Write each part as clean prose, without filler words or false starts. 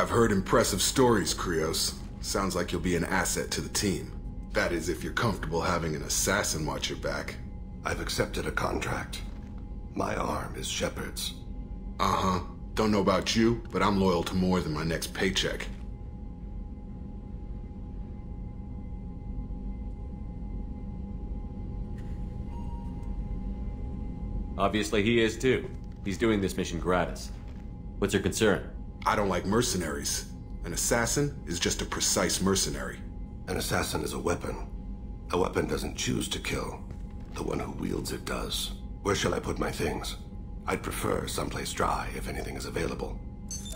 I've heard impressive stories, Krios. Sounds like you'll be an asset to the team. That is, if you're comfortable having an assassin watch your back. I've accepted a contract. My arm is Shepard's. Uh-huh. Don't know about you, but I'm loyal to more than my next paycheck. Obviously he is too. He's doing this mission gratis. What's your concern? I don't like mercenaries. An assassin is just a precise mercenary. An assassin is a weapon. A weapon doesn't choose to kill. The one who wields it does. Where shall I put my things? I'd prefer someplace dry if anything is available.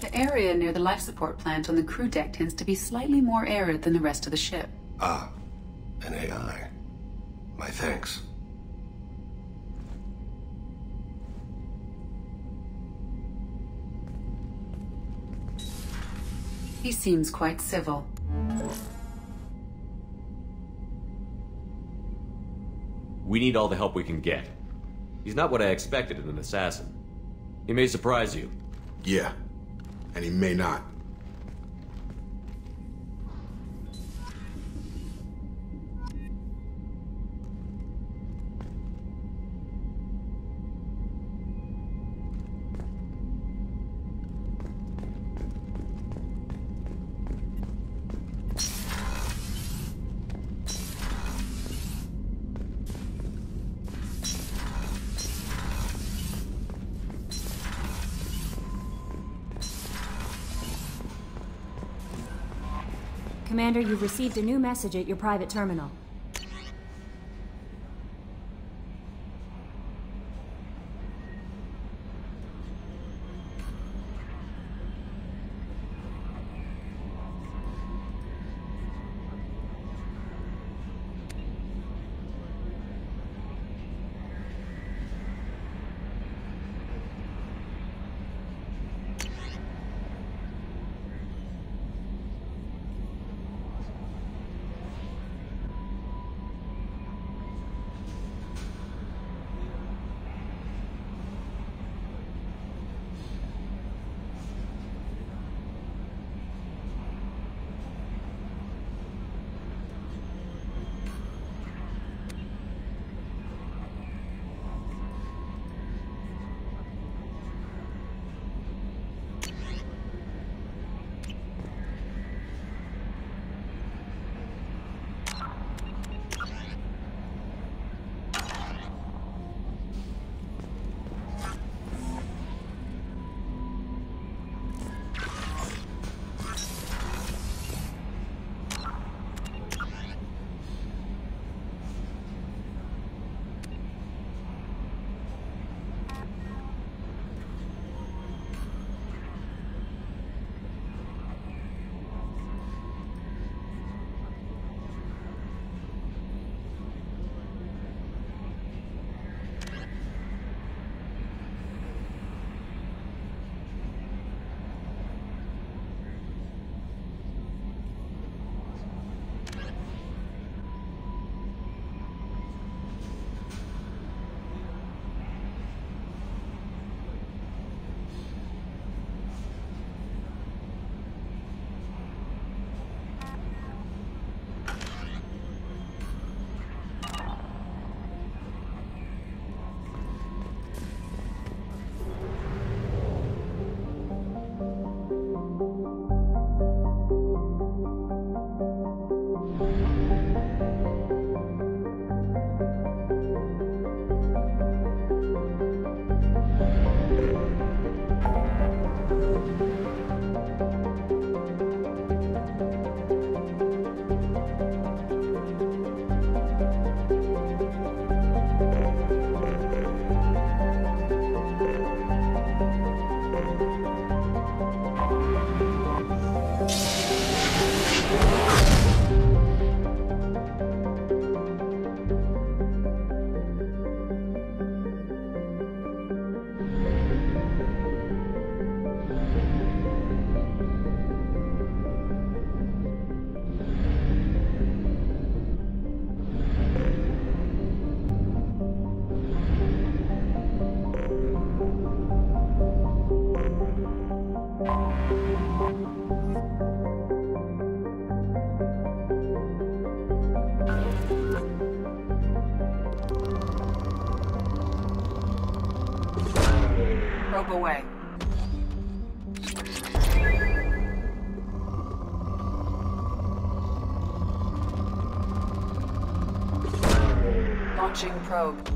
The area near the life support plant on the crew deck tends to be slightly more arid than the rest of the ship. Ah, an AI. My thanks. He seems quite civil. We need all the help we can get. He's not what I expected in an assassin. He may surprise you. Yeah, and he may not. Commander, you've received a new message at your private terminal. probe away. Launching probe.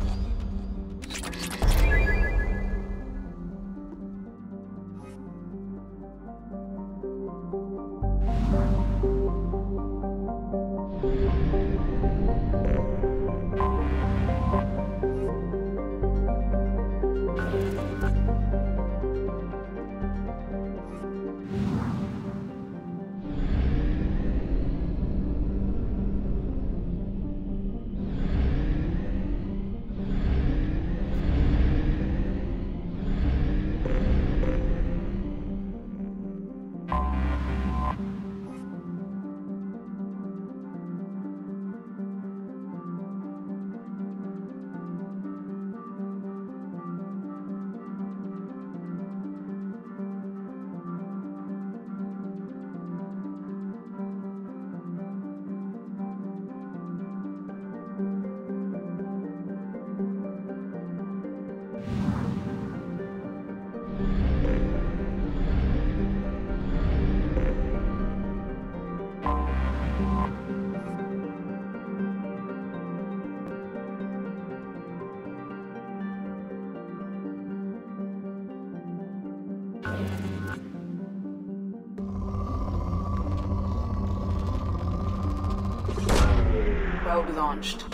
Probe launched.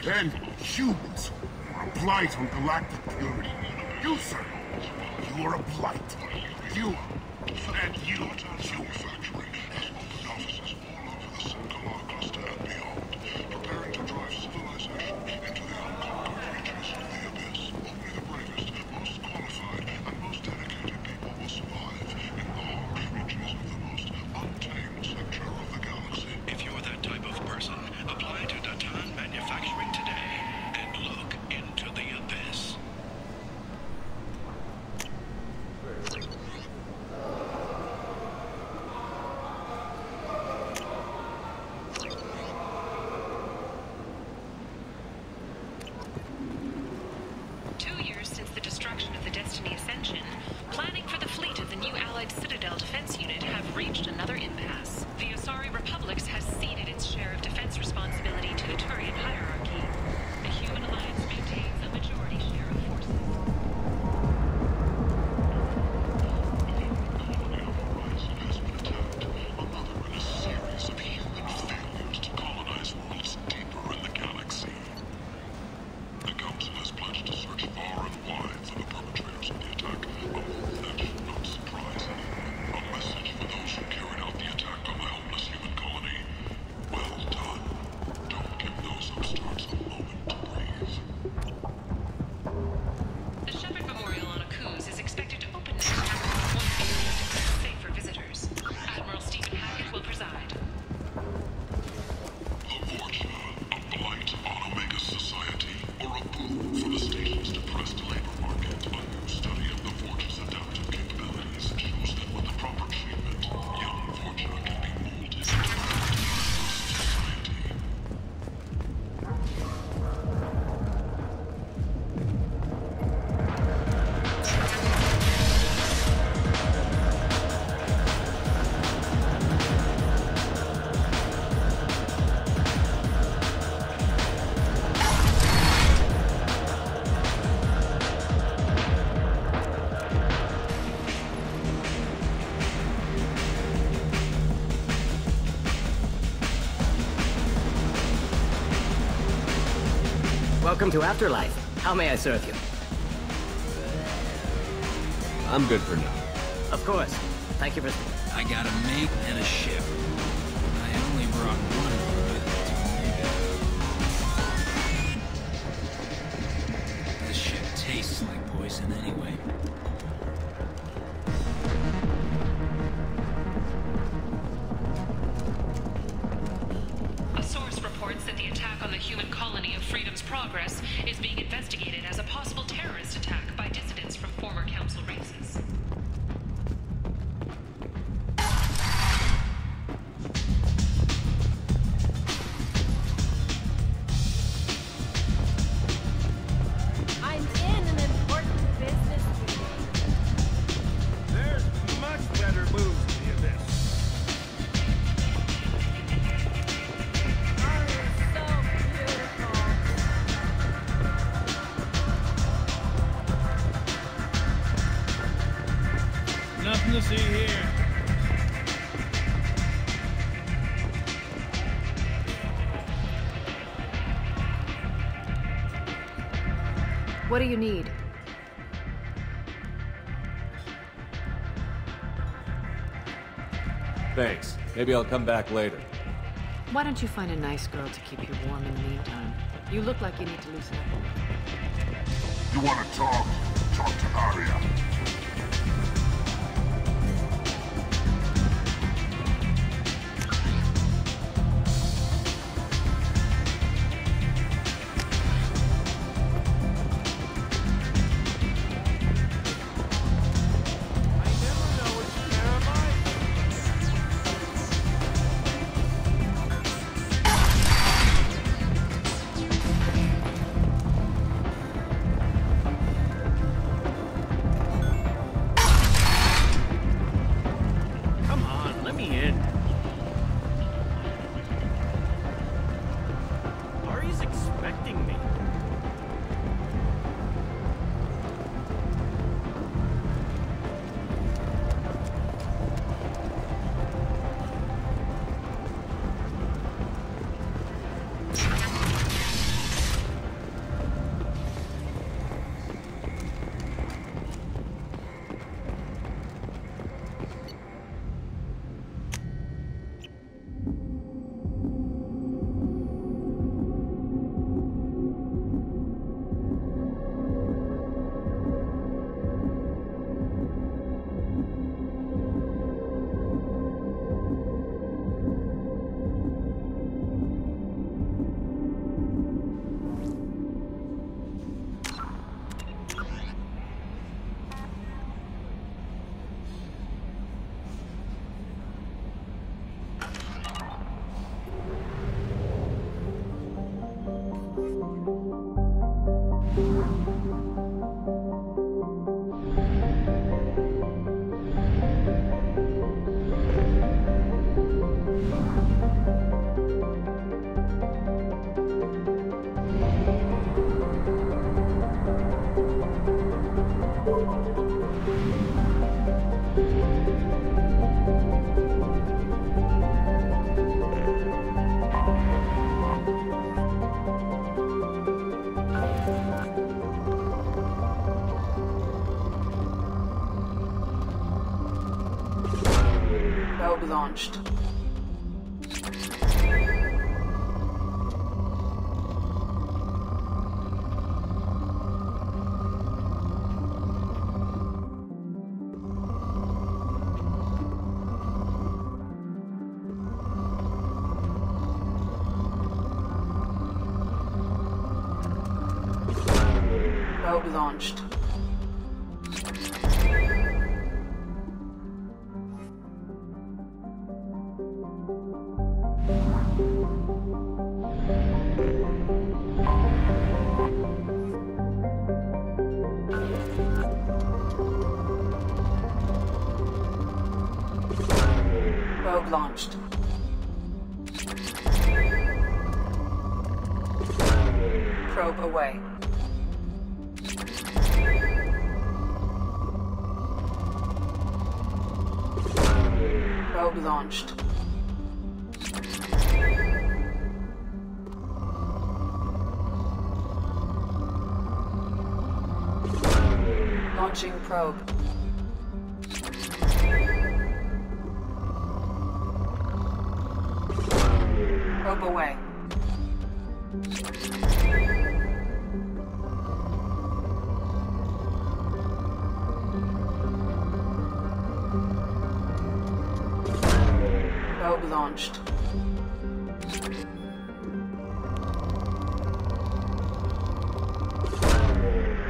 Then, humans are a blight on galactic purity. You, sir, you are a blight. You, and you, Factory has opened offices all over the Singular cluster and beyond, preparing to drive civilization into the unconquered reaches of the abyss. Only the bravest, most qualified, and most dedicated people will survive in the harsh reaches of the most untamed sector of the galaxy. If you're that type of person, apply to Datan Manufacturing today and look into the abyss. Since the destruction of the Destiny Ascension, planning for the fleet of the new Allied Citadel Defense Unit have reached another impasse. The Asari Republics has ceded its share of defense responsibility to the Turian hierarchy. The Human Alliance maintains a majority share of forces. Has been attacked, another in a series of human failures to colonize worlds deeper in the galaxy. The Council has pledged to search far and wide for the perpetrators of the attack, a move that should not surprise anyone. A message for those who carried out the attack on the helpless human colony. Well done. Don't give those upstarts a moment to breathe. The Shepard Memorial on Akuz is expected to open next after once the area is declared safe for visitors. Admiral Stephen Hackett will preside. The fortune, a blight on Omega's society, or a boon for the station's depressed labor market. A new study of the Forge's adaptive capabilities shows that with the proper treatment, young Fortuna can be molded into a society. Welcome to Afterlife. How may I serve you? I'm good for now. Of course. Thank you for... I got a mate and a ship. I only brought one of them. This ship tastes like poison anyway. A source reports that the attack on the human colony of Freedom's Progress is being investigated as a possible terrorist attack by dissidents from former Council races. I'm in an important business meeting. there's much better moves to the abyss. Oh, you're so beautiful. Nothing to see here. What do you need? Thanks. Maybe I'll come back later. Why don't you find a nice girl to keep you warm in the meantime? You look like you need to loosen up. You want to talk? Talk to Arya. launched. Probe launched. Probe launched. Probe away. Probe launched. Launching probe. Probe away. Probe launched.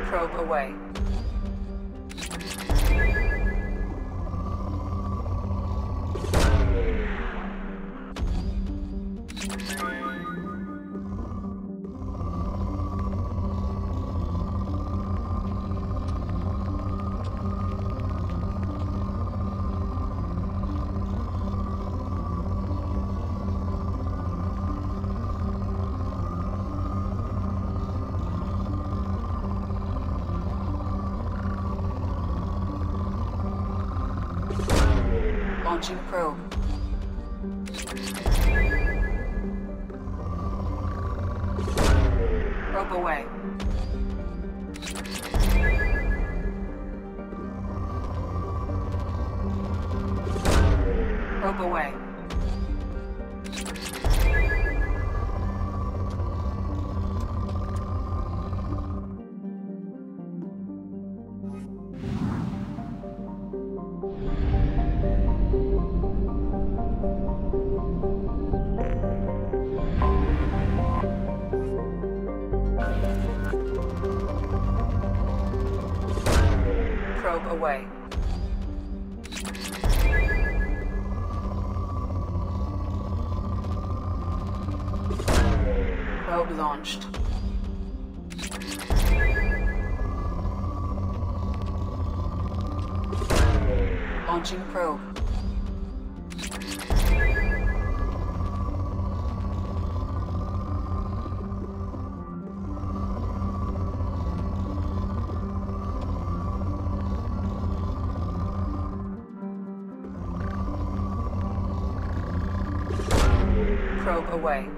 Probe away. Launching probe. Probe away. Probe away. Probe away. Probe launched. Launching probe. Probe away.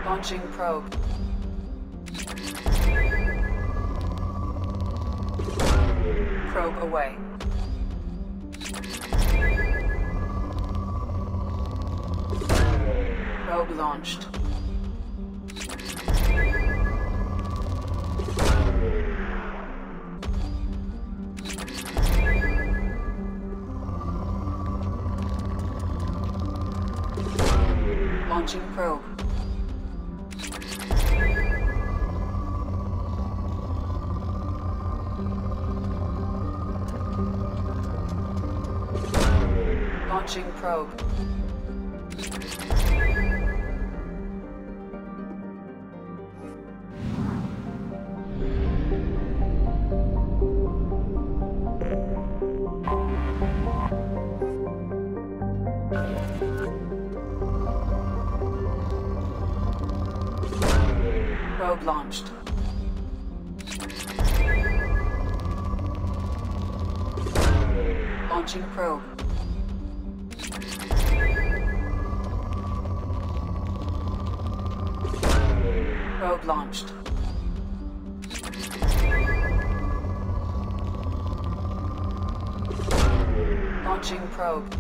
Launching probe. Probe away. Probe launched. Launching probe. Launching probe. Probe launched. Launching probe. Probe launched. Launching probe.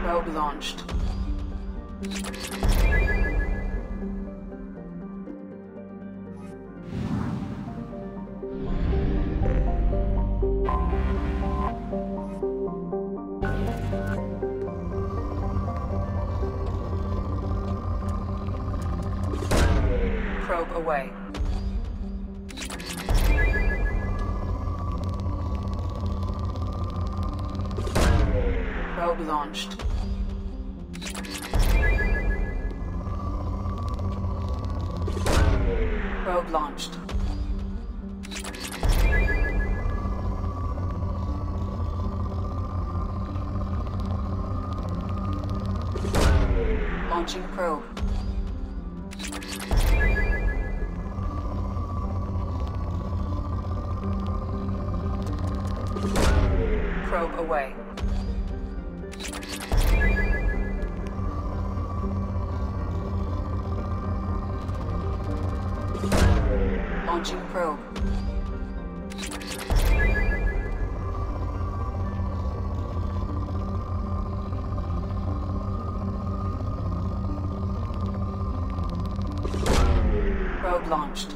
Probe launched. Probe away. Probe launched. Probe launched. Launching probe. Probe away. Launching probe. Probe launched.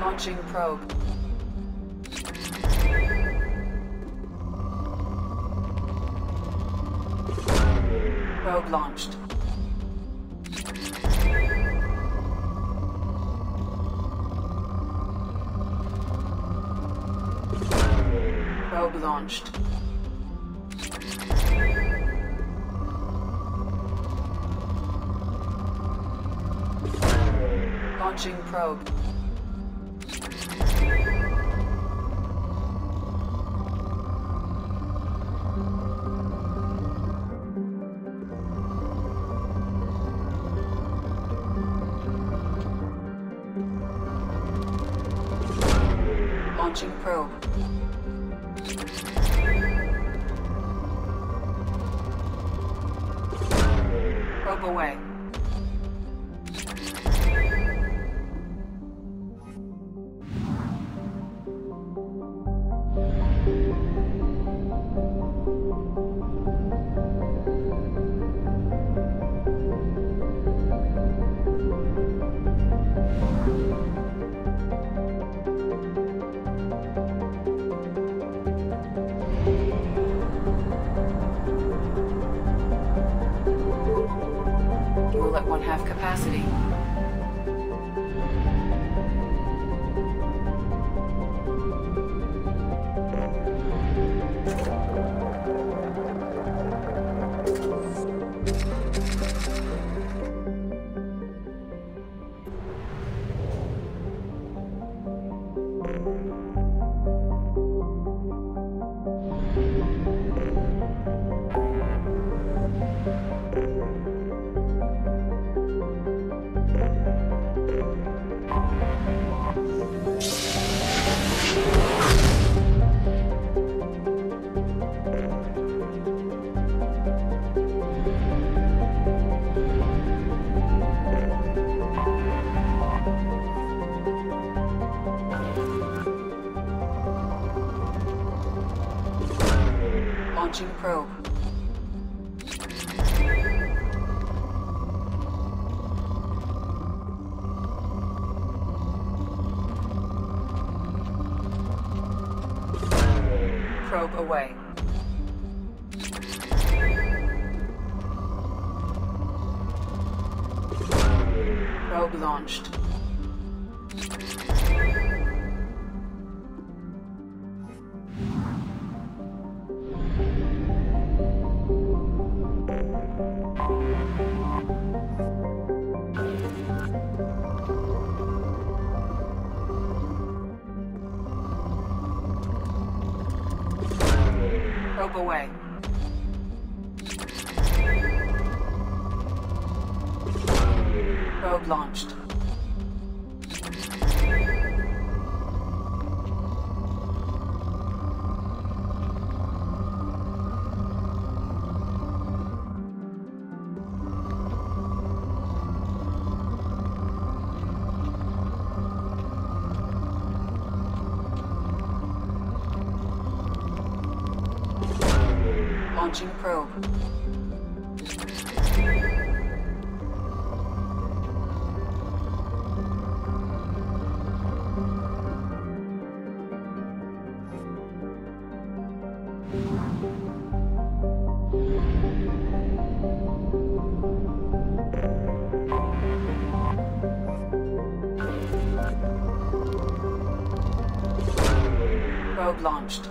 Launching probe. Probe launched. Probe launched. Launching probe. Launching probe. Probe away. 1/2 capacity. Launching probe. Probe away. Probe launched. Probe away. Probe launched. Launching probe. Probe launched.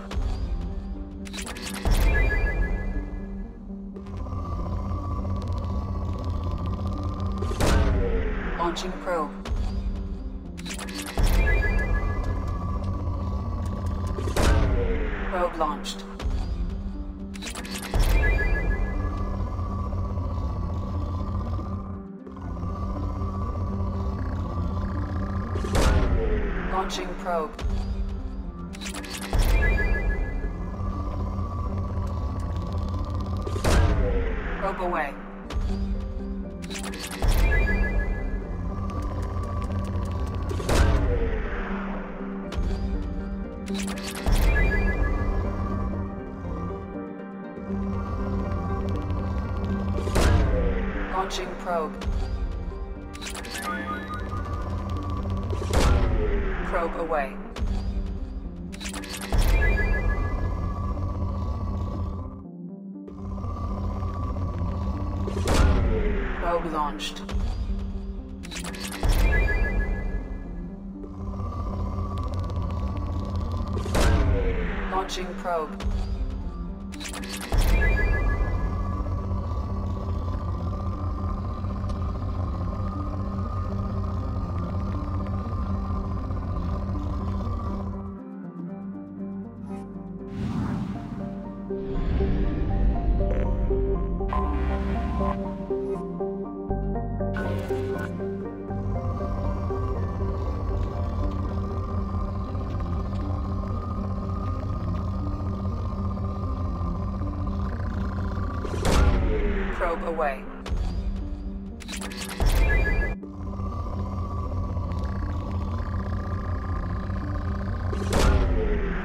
Launching probe. Probe launched. Launching probe. Probe away. Launching probe. Probe away. Probe launched. Launching probe. Probe away.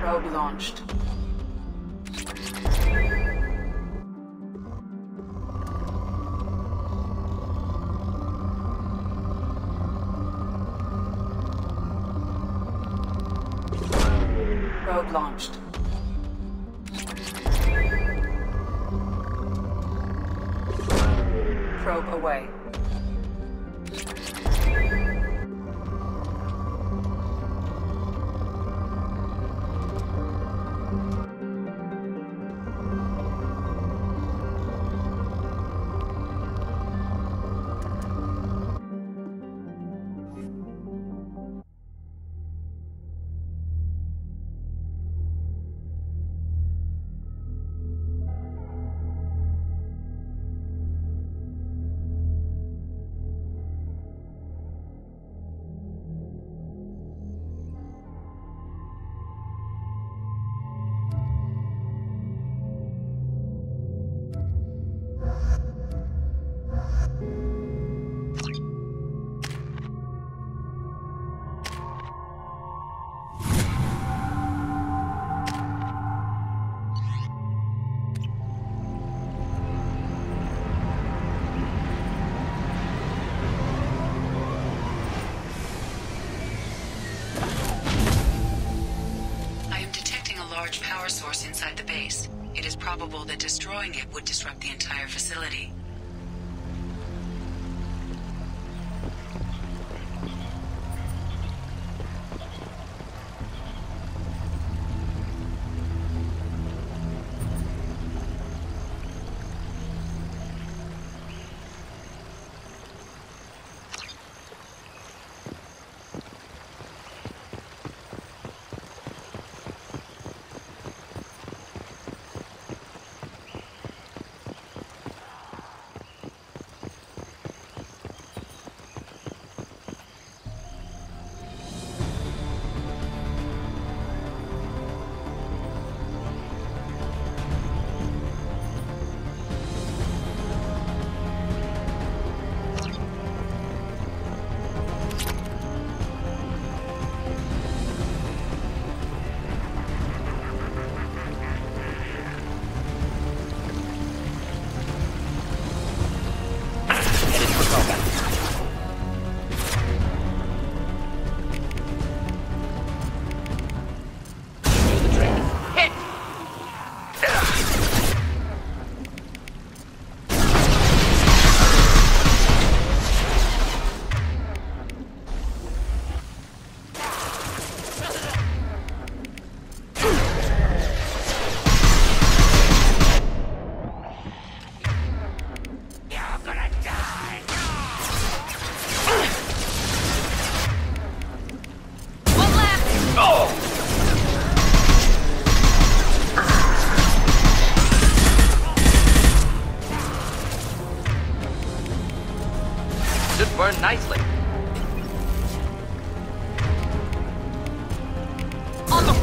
Probe launched. Probe launched. Probe away. large power source inside the base. It is probable that destroying it would disrupt the entire facility. Burn nicely. On the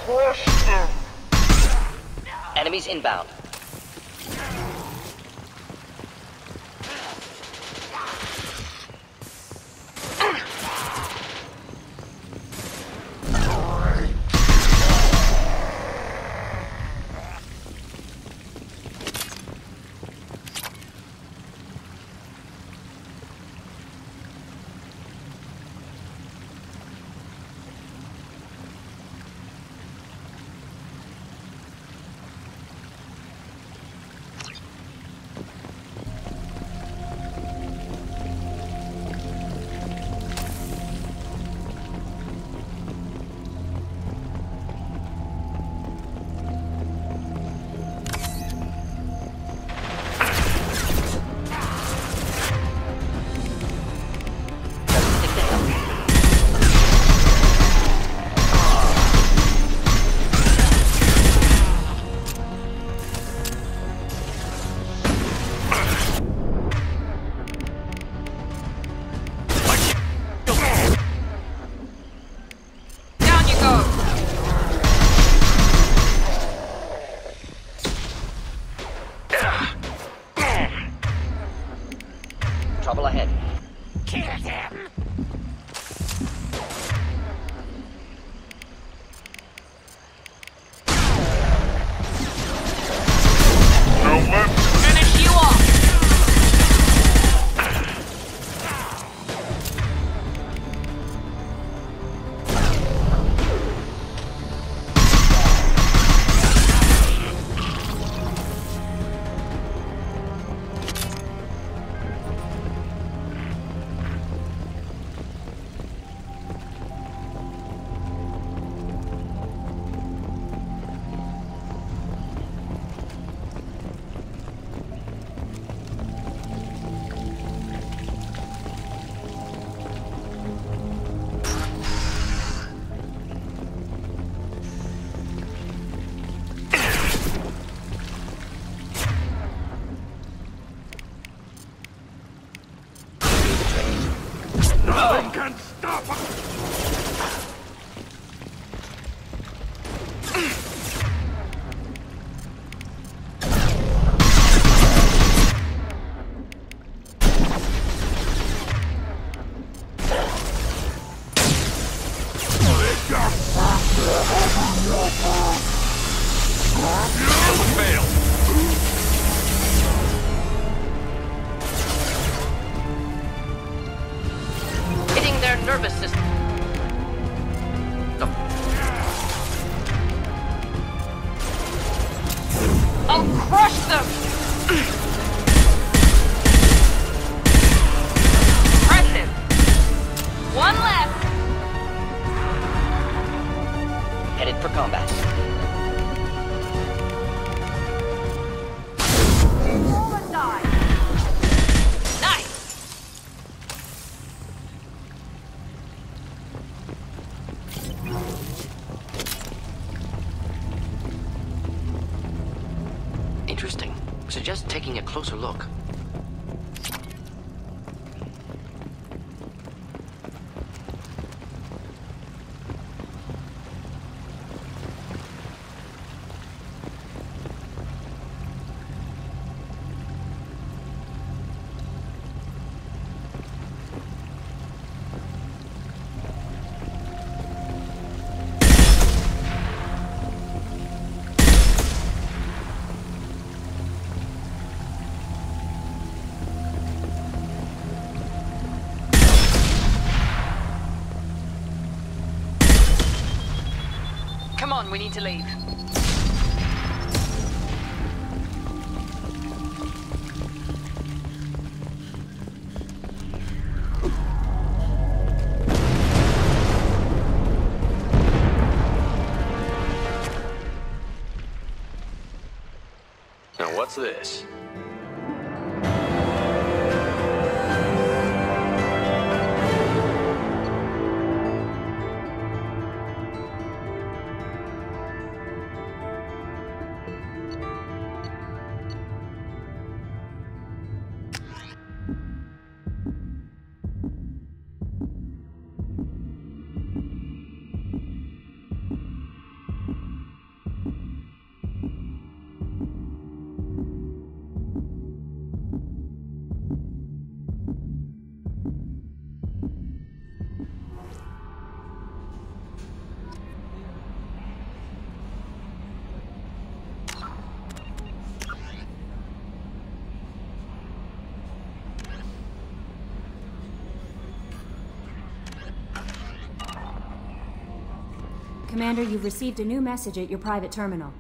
floor. Enemies inbound. I'll crush them! Impressive! One left! Headed for combat. Interesting. Suggest taking a closer look. Come on, we need to leave. Now what's this? Commander, you've received a new message at your private terminal.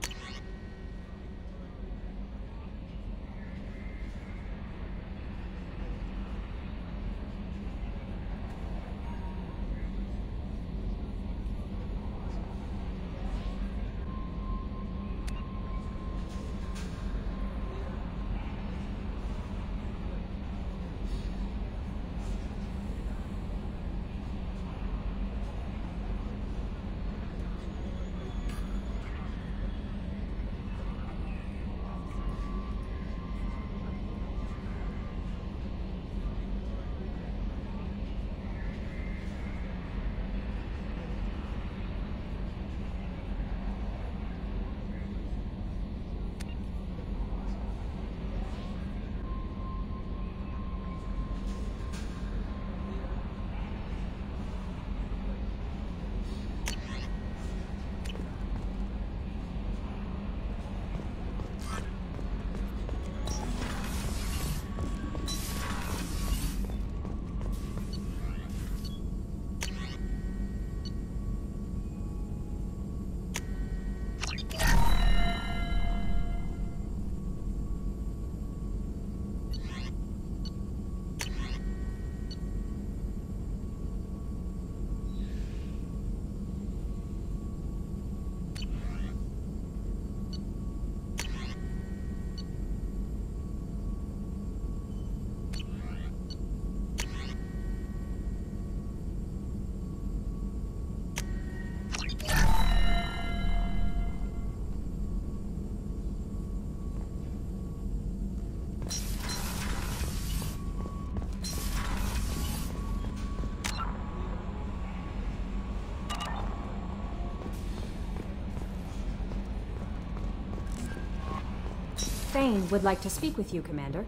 Tейn would like to speak with you, Commander.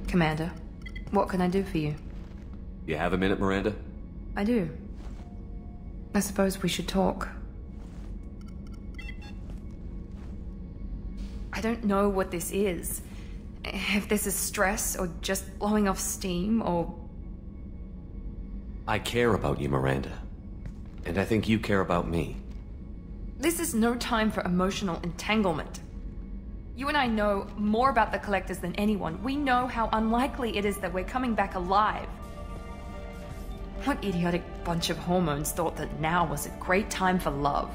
Commander, what can I do for you? You have a minute, Miranda? I do. I suppose we should talk. I don't know what this is. If this is stress, or just blowing off steam, or... I care about you, Miranda. And I think you care about me. This is no time for emotional entanglement. You and I know more about the Collectors than anyone. We know how unlikely it is that we're coming back alive. What idiotic bunch of hormones thought that now was a great time for love?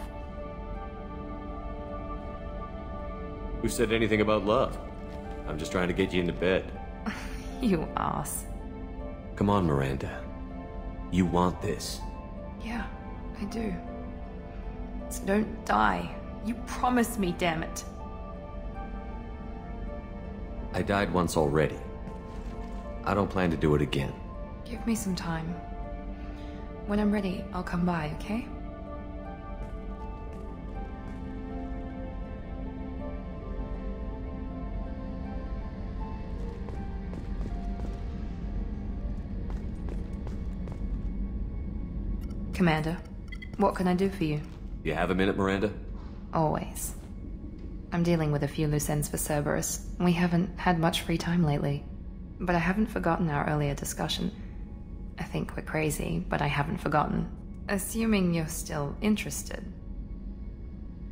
Who said anything about love? I'm just trying to get you into bed. You ass. Come on, Miranda. You want this. Yeah, I do. So don't die. You promised me, damn it. I died once already. I don't plan to do it again. Give me some time. When I'm ready, I'll come by, okay? Commander, what can I do for you? You have a minute, Miranda? Always. I'm dealing with a few loose ends for Cerberus. We haven't had much free time lately. But I haven't forgotten our earlier discussion. I think we're crazy, but I haven't forgotten. Assuming you're still interested.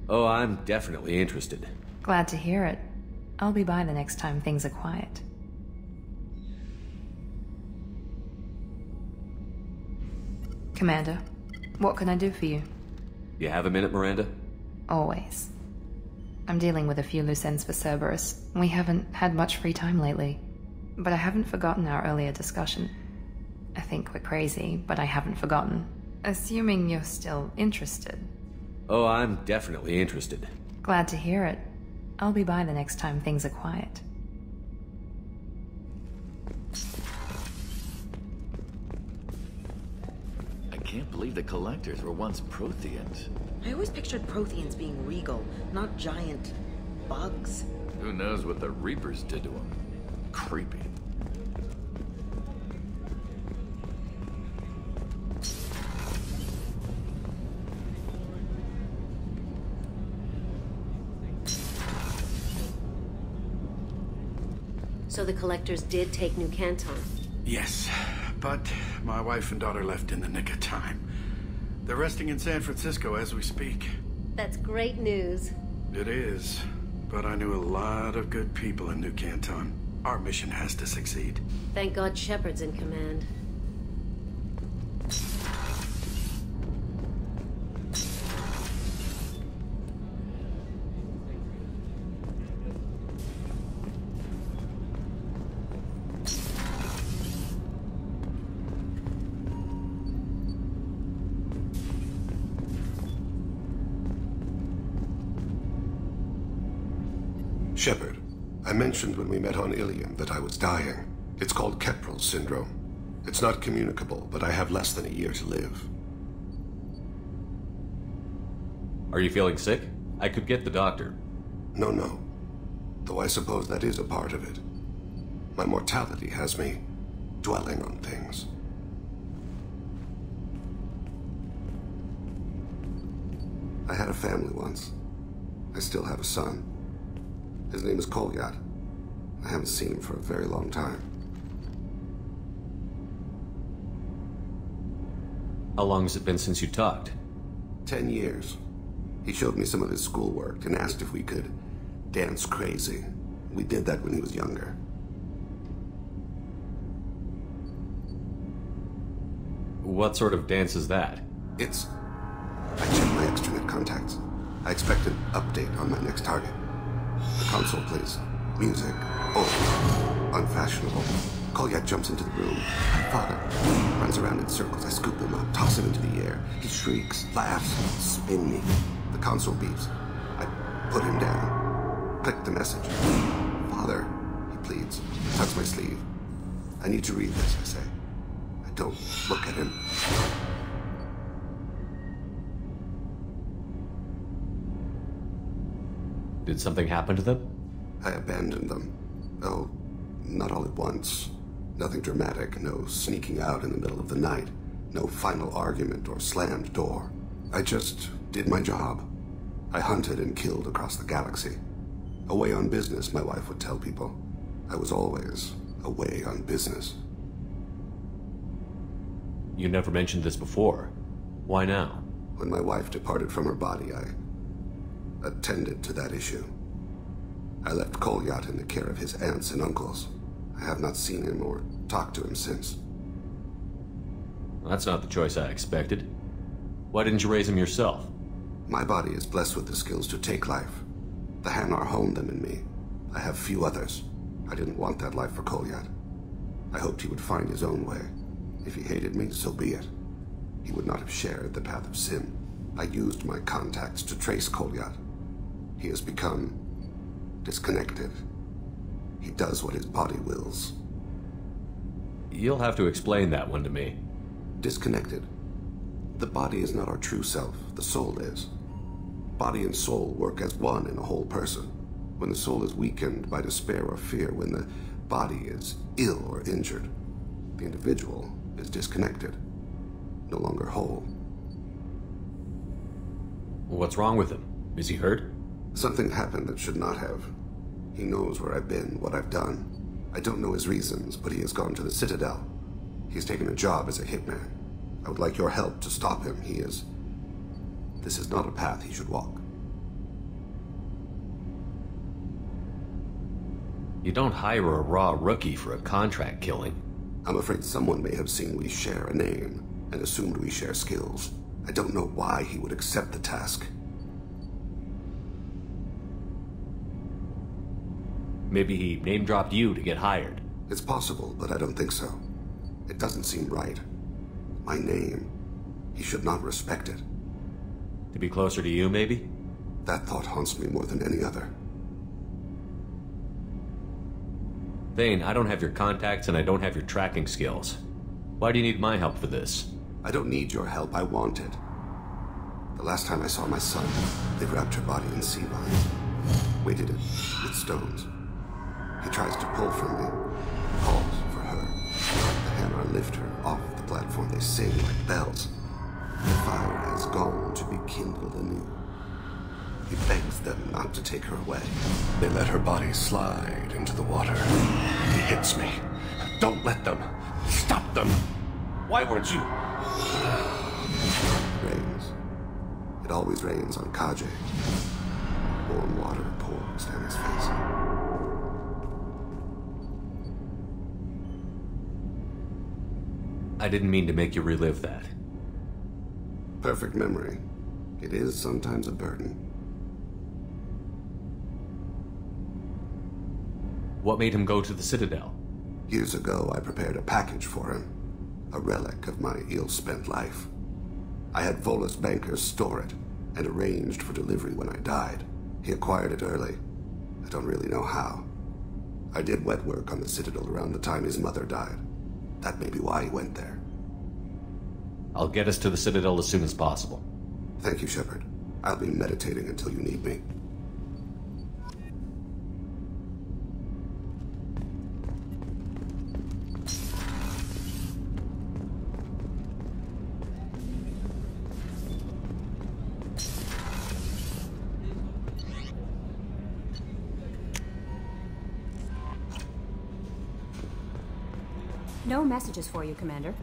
Oh, I'm definitely interested. Glad to hear it. I'll be by the next time things are quiet. Commander, what can I do for you? You have a minute, Miranda? Always. I'm dealing with a few loose ends for Cerberus. We haven't had much free time lately. But I haven't forgotten our earlier discussion. I think we're crazy, but I haven't forgotten. Assuming you're still interested. Oh, I'm definitely interested. Glad to hear it. I'll be by the next time things are quiet. I can't believe the Collectors were once Protheans. I always pictured Protheans being regal, not giant bugs. Who knows what the Reapers did to them? Creepy. So the Collectors did take New Canton? Yes, but my wife and daughter left in the nick of time. They're resting in San Francisco as we speak. That's great news. It is, but I knew a lot of good people in New Canton. Our mission has to succeed. Thank God Shepard's in command. Shepard, I mentioned when we met on Ilium that I was dying. It's called Kepral's syndrome. It's not communicable, but I have less than a year to live. Are you feeling sick? I could get the doctor. No. Though I suppose that is a part of it. My mortality has me dwelling on things. I had a family once. I still have a son. His name is Kolyat. I haven't seen him for a very long time. How long has it been since you talked? 10 years. He showed me some of his schoolwork and asked if we could dance crazy. We did that when he was younger. What sort of dance is that? I checked my extranet contacts. I expect an update on my next target. The console plays music, old, unfashionable. Kolyat jumps into the room. My father runs around in circles. I scoop him up, toss him into the air. He shrieks, laughs, spin me. The console beeps. I put him down. Click the message. Father, he pleads. Tucks my sleeve. I need to read this, I say. I don't look at him. Did something happen to them? I abandoned them. Oh, not all at once. Nothing dramatic, no sneaking out in the middle of the night, no final argument or slammed door. I just did my job. I hunted and killed across the galaxy. Away on business, my wife would tell people. I was always away on business. You never mentioned this before. Why now? When my wife departed from her body, I attended to that issue. I left Kolyat in the care of his aunts and uncles. I have not seen him or talked to him since. Well, that's not the choice I expected. Why didn't you raise him yourself? My body is blessed with the skills to take life. The Hanar honed them in me. I have few others. I didn't want that life for Kolyat. I hoped he would find his own way. If he hated me, so be it. He would not have shared the path of sin. I used my contacts to trace Kolyat. He has become disconnected. He does what his body wills. You'll have to explain that one to me. Disconnected. The body is not our true self. The soul is. Body and soul work as one in a whole person. When the soul is weakened by despair or fear, when the body is ill or injured, the individual is disconnected, no longer whole. What's wrong with him? Is he hurt? Something happened that should not have. He knows where I've been, what I've done. I don't know his reasons, but he has gone to the Citadel. He's taken a job as a hitman. I would like your help to stop him. This is not a path he should walk. You don't hire a raw rookie for a contract killing. I'm afraid someone may have seen we share a name and assumed we share skills. I don't know why he would accept the task. Maybe he name-dropped you to get hired. It's possible, but I don't think so. It doesn't seem right. My name. He should not respect it. To be closer to you, maybe? That thought haunts me more than any other. Thane, I don't have your contacts and I don't have your tracking skills. Why do you need my help for this? I don't need your help. I want it. The last time I saw my son, they wrapped her body in sea vines, weighted it with stones. He tries to pull from me, calls for her. The Hanar lift her off the platform. They sing like bells. The fire has gone to be kindled anew. He begs them not to take her away. They let her body slide into the water. He hits me. Don't let them. Stop them. Why weren't you? It rains. It always rains on Kaje. Warm water pours down his face. I didn't mean to make you relive that. Perfect memory. It is sometimes a burden. What made him go to the Citadel? Years ago, I prepared a package for him. A relic of my ill-spent life. I had Volus bankers store it, and arranged for delivery when I died. He acquired it early. I don't really know how. I did wet work on the Citadel around the time his mother died. That may be why he went there. I'll get us to the Citadel as soon as possible. Thank you, Shepard. I'll be meditating until you need me. No messages for you, Commander.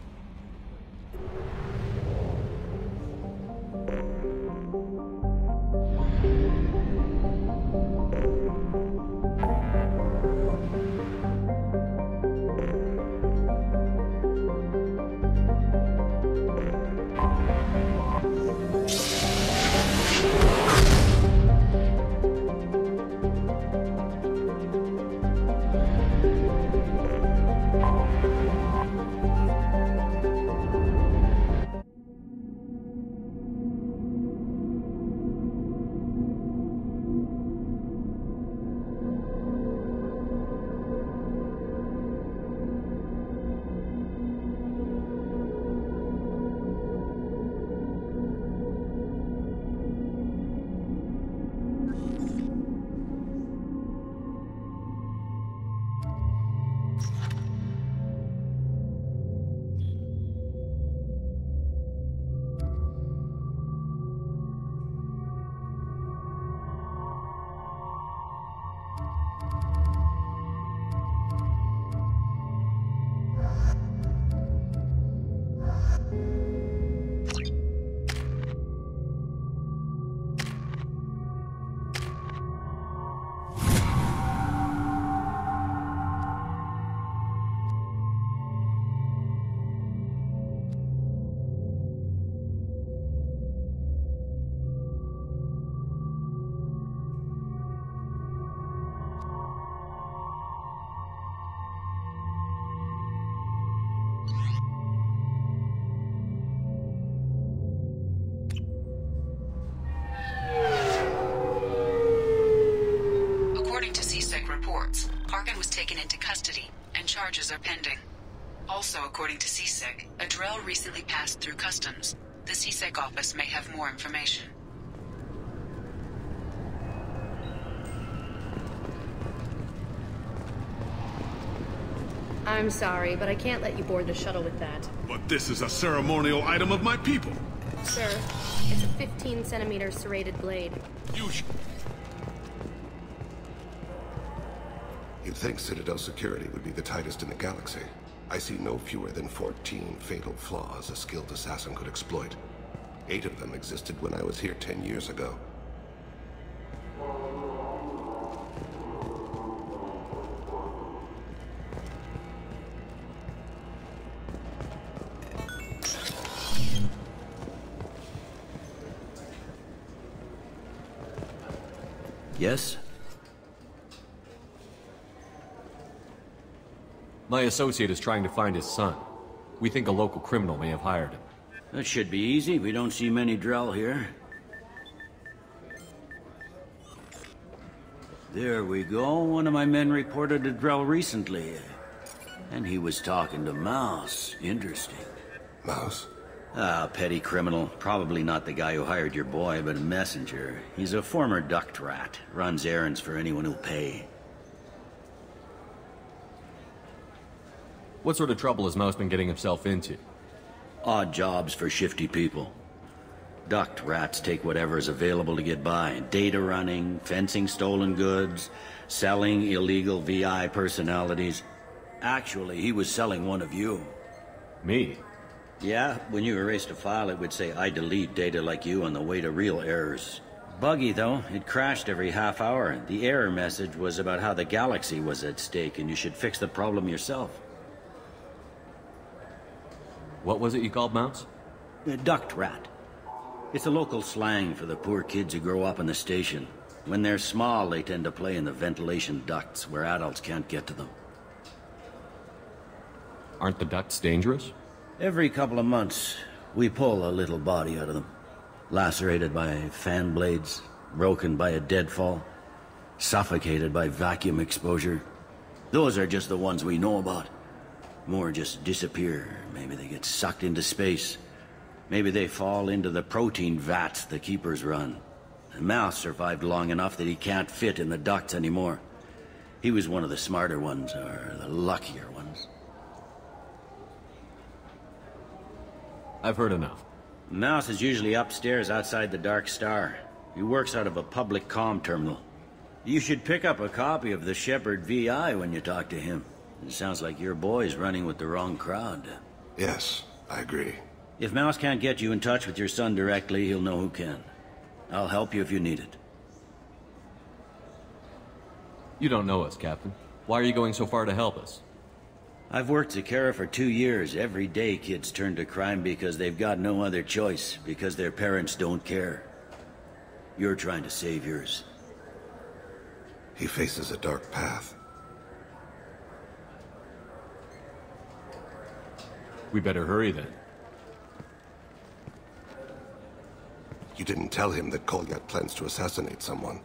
Harkin was taken into custody, and charges are pending. Also, according to CSEC, a Drell recently passed through customs. The CSEC office may have more information. I'm sorry, but I can't let you board the shuttle with that. But this is a ceremonial item of my people. Sir, it's a 15-centimeter serrated blade. You'd think Citadel security would be the tightest in the galaxy. I see no fewer than 14 fatal flaws a skilled assassin could exploit. 8 of them existed when I was here 10 years ago. Yes? My associate is trying to find his son. We think a local criminal may have hired him. That should be easy. We don't see many Drell here. There we go. One of my men reported a Drell recently. And he was talking to Mouse. Interesting. Mouse? Ah, petty criminal. Probably not the guy who hired your boy, but a messenger. He's a former duct rat. Runs errands for anyone who'll pay. What sort of trouble has Mouse been getting himself into? Odd jobs for shifty people. Duct rats take whatever is available to get by. Data running, fencing stolen goods, selling illegal VI personalities. Actually, he was selling one of you. Me? Yeah, when you erased a file, it would say, I delete data like you on the way to real errors. Buggy, though. It crashed every half hour. The error message was about how the galaxy was at stake, and you should fix the problem yourself. What was it you called Mouse? A duct rat. It's a local slang for the poor kids who grow up in the station. When they're small, they tend to play in the ventilation ducts where adults can't get to them. Aren't the ducts dangerous? Every couple of months, we pull a little body out of them. Lacerated by fan blades, broken by a deadfall, suffocated by vacuum exposure. Those are just the ones we know about. More just disappear. Maybe they get sucked into space. Maybe they fall into the protein vats the keepers run. And Mouse survived long enough that he can't fit in the ducts anymore. He was one of the smarter ones, or the luckier ones. I've heard enough. Mouse is usually upstairs outside the Dark Star. He works out of a public comm terminal. You should pick up a copy of the Shepard VI when you talk to him. It sounds like your boy's running with the wrong crowd. Yes, I agree. If Mouse can't get you in touch with your son directly, he'll know who can. I'll help you if you need it. You don't know us, Captain. Why are you going so far to help us? I've worked Zakera for 2 years. Every day kids turn to crime because they've got no other choice, because their parents don't care. You're trying to save yours. He faces a dark path. We better hurry then. You didn't tell him that Kolyat plans to assassinate someone.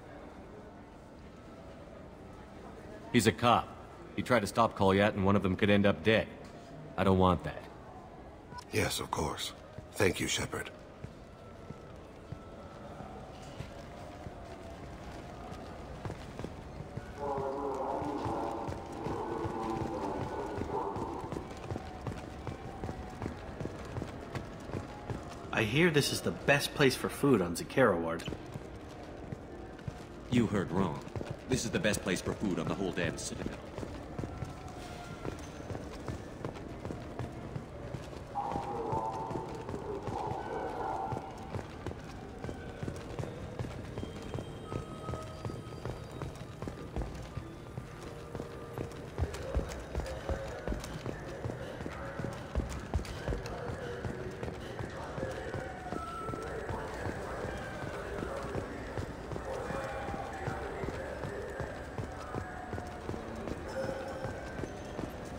He's a cop. He tried to stop Kolyat and one of them could end up dead. I don't want that. Yes, of course. Thank you, Shepard. I hear this is the best place for food on Zakera Ward. You heard wrong. This is the best place for food on the whole damn Citadel.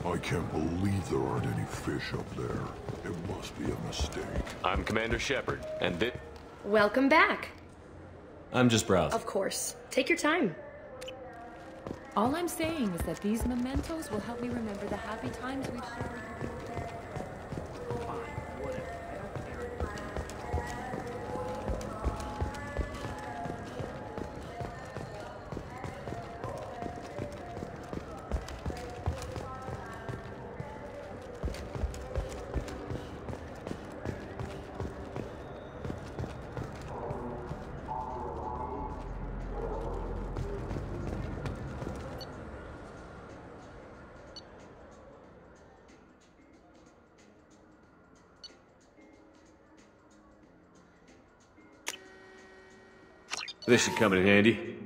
I can't believe there aren't any fish up there. It must be a mistake. I'm Commander Shepard, and this... Welcome back. I'm just browsing. Of course. Take your time. All I'm saying is that these mementos will help me remember the happy times we've shared. This should come in handy.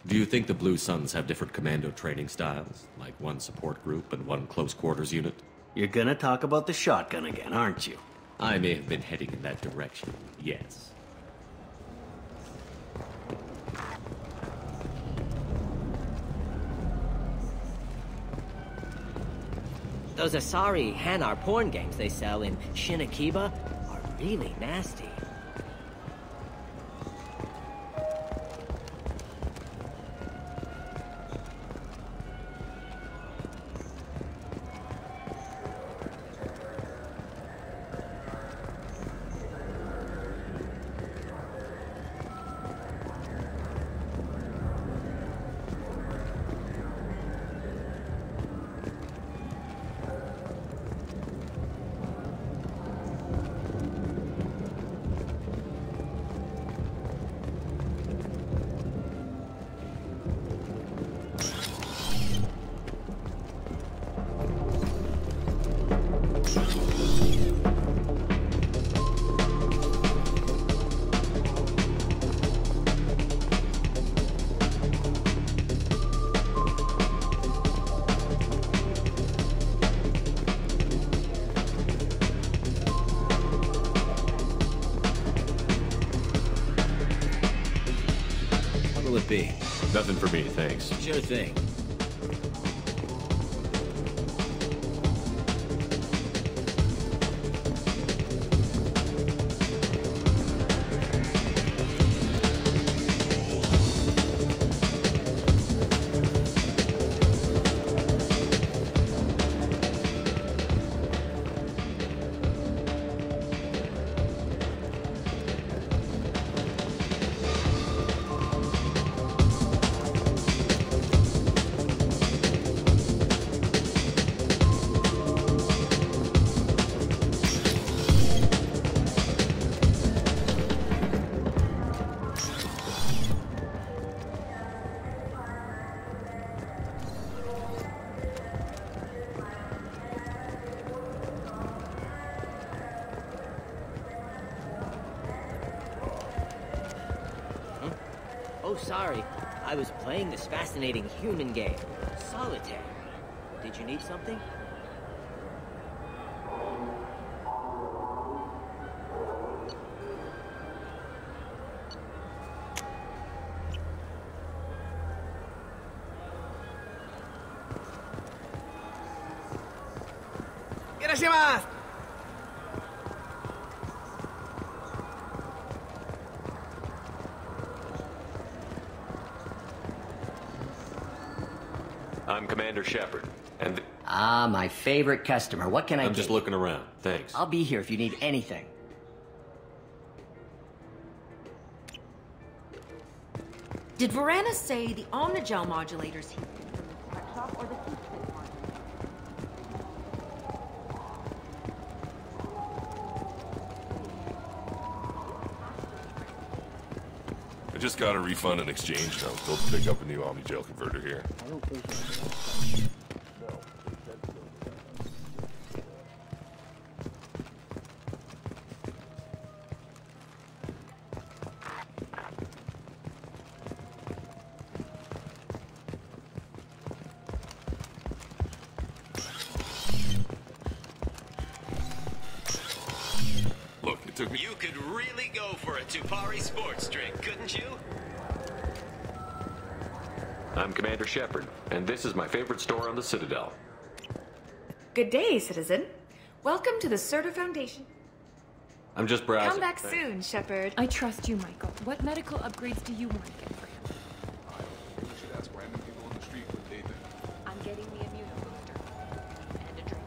Do you think the Blue Suns have different commando training styles? Like one support group and one close quarters unit? You're gonna talk about the shotgun again, aren't you? I may have been heading in that direction, yes. Those Asari Hanar porn games they sell in Shinakiba are really nasty. Will it be? Nothing for me, thanks. Sure thing. Oh, sorry. I was playing this fascinating human game, Solitaire. Did you need something? ¡Gracias! I'm Commander Shepard, and Ah, my favorite customer. What can I do? I'm just looking around. Thanks. I'll be here if you need anything. Did Varanus say the Omnigel modulators he picked from the tech shop or the keepsake one? I just got a refund and exchange note. They'll pick up a new Omnigel converter here. I don't think so. Look, it took me... You could really go for a Tupari sports drink, couldn't you? I'm Commander Shepard, and this is my favorite store on the Citadel. Good day, citizen. Welcome to the Serta Foundation. I'm just browsing. Come back soon, Shepard. I trust you, Michael. What medical upgrades do you want to get for him? I don't think we should ask random people on the street what they think. I'm getting the immunobooster. And a drink.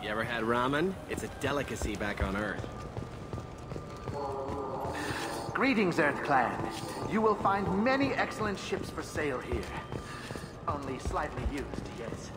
You ever had ramen? It's a delicacy back on Earth. Greetings, Earth Clan. You will find many excellent ships for sale here. Only slightly used, yes.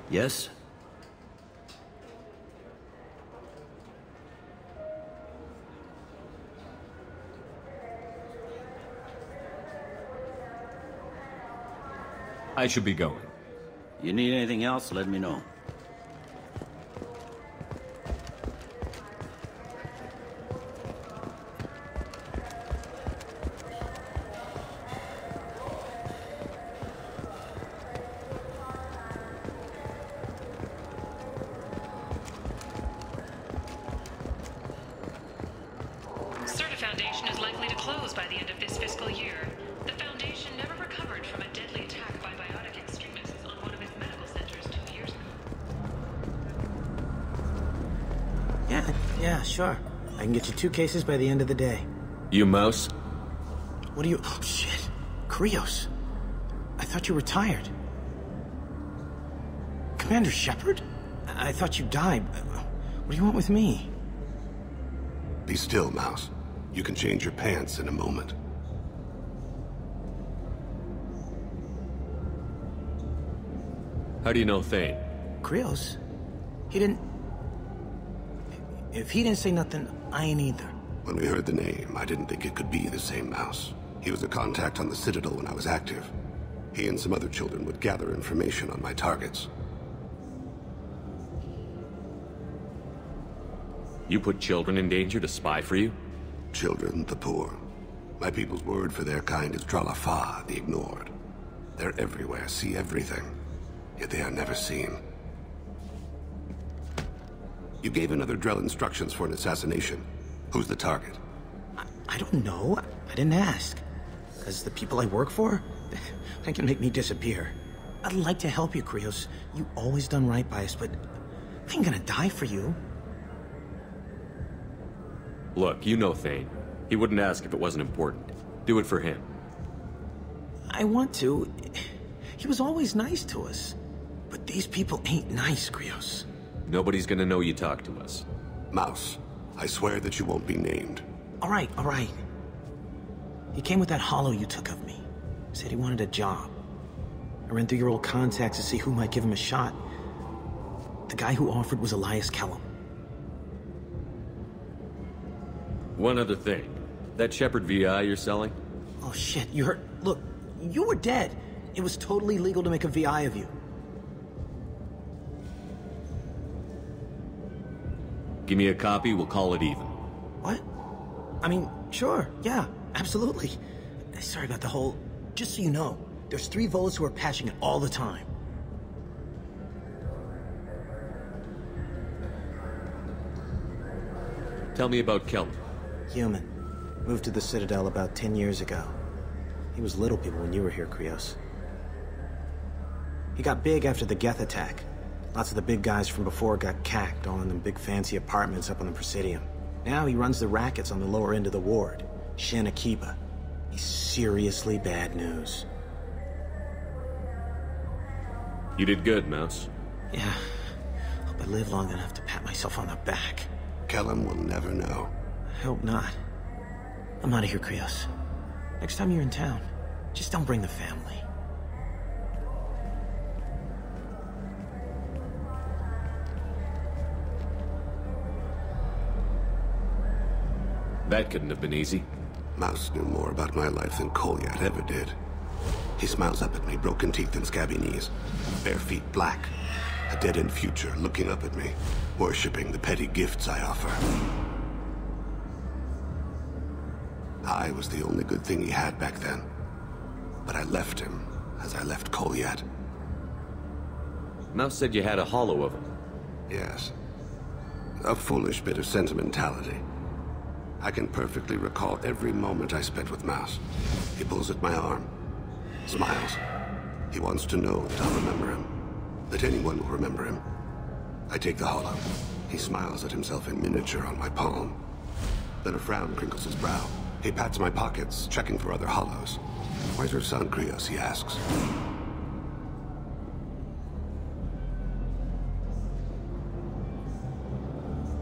Yes? I should be going. You need anything else, let me know. Serta Foundation is likely to close by the end of this fiscal year. The Foundation never recovered from a deadly attack by biotic extremists on one of its medical centers 2 years ago. Yeah, sure. I can get you 2 cases by the end of the day. You mouse? What do you... Oh, shit. Krios. I thought you were retired. Commander Shepard? I thought you died. What do you want with me? Be still, Mouse. You can change your pants in a moment. How do you know Thain? Krios? He didn't... If he didn't say nothing, I ain't either. When we heard the name, I didn't think it could be the same Mouse. He was a contact on the Citadel when I was active. He and some other children would gather information on my targets. You put children in danger to spy for you? Children, the poor. My people's word for their kind is Dralafa, the ignored. They're everywhere, see everything. Yet they are never seen. You gave another Drell instructions for an assassination. Who's the target? I don't know. I didn't ask. Because the people I work for, they can make me disappear. I'd like to help you, Krios. You always done right by us, but I ain't gonna die for you. Look, you know Thain. He wouldn't ask if it wasn't important. Do it for him. I want to. He was always nice to us. But these people ain't nice, Krios. Nobody's gonna know you talked to us. Mouse, I swear that you won't be named. All right. He came with that hollow you took of me. Said he wanted a job. I ran through your old contacts to see who might give him a shot. The guy who offered was Elias Kellum. One other thing. That Shepard VI you're selling? Oh shit, you heard... Look, you were dead. It was totally legal to make a VI of you. Give me a copy, we'll call it even. What? I mean, sure, yeah, absolutely. Sorry about the whole... Just so you know, there's 3 Volus who are patching it all the time. Tell me about Kellum. Human. Moved to the Citadel about 10 years ago. He was little people when you were here, Krios. He got big after the Geth attack. Lots of the big guys from before got cacked, all in them big fancy apartments up on the Presidium. Now he runs the rackets on the lower end of the ward, Shin Akiba. He's seriously bad news. You did good, Mouse. Yeah. Hope I live long enough to pat myself on the back. Kellum will never know. I hope not. I'm out of here, Krios. Next time you're in town, just don't bring the family. That couldn't have been easy. Mouse knew more about my life than Kolyat ever did. He smiles up at me, broken teeth and scabby knees. Bare feet black. A dead-end future looking up at me, worshipping the petty gifts I offer. I was the only good thing he had back then. But I left him, as I left Kolyat. Mouse said you had a hollow of him. Yes. A foolish bit of sentimentality. I can perfectly recall every moment I spent with Mouse. He pulls at my arm, smiles. He wants to know that I'll remember him, that anyone will remember him. I take the hollow. He smiles at himself in miniature on my palm. Then a frown crinkles his brow. He pats my pockets, checking for other hollows. Where's your son, Krios? He asks.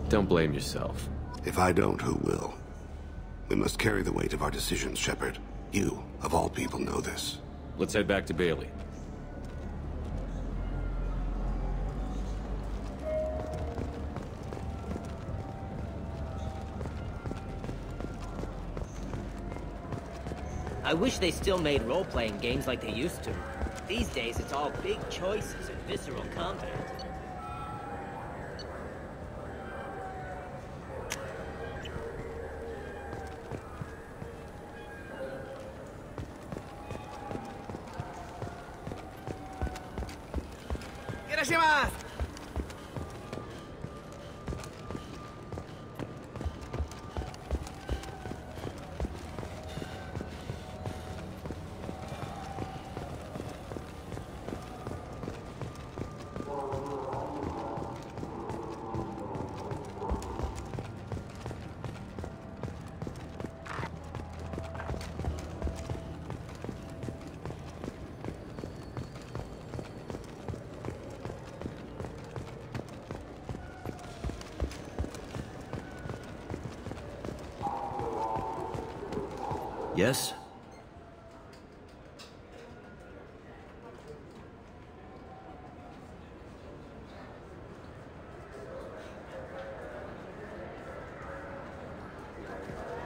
Don't blame yourself. If I don't, who will? We must carry the weight of our decisions, Shepard. You, of all people, know this. Let's head back to Bailey. I wish they still made role-playing games like they used to. These days, it's all big choices and visceral combat. Yes?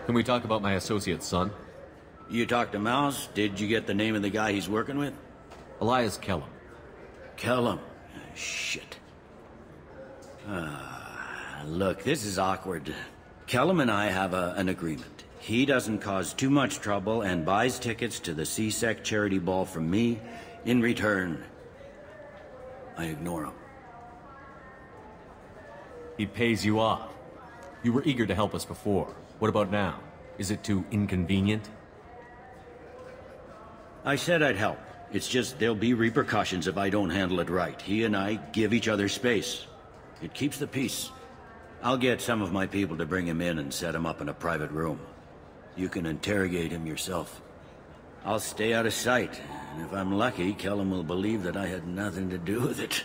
Can we talk about my associate's son? You talked to Mouse? Did you get the name of the guy he's working with? Elias Kellum. Kellum? Shit. Look, this is awkward. Kellum and I have an agreement. He doesn't cause too much trouble and buys tickets to the C-Sec charity ball from me. In return, I ignore him. He pays you off. You were eager to help us before. What about now? Is it too inconvenient? I said I'd help. It's just there'll be repercussions if I don't handle it right. He and I give each other space. It keeps the peace. I'll get some of my people to bring him in and set him up in a private room. You can interrogate him yourself. I'll stay out of sight, and if I'm lucky, Kellum will believe that I had nothing to do with it.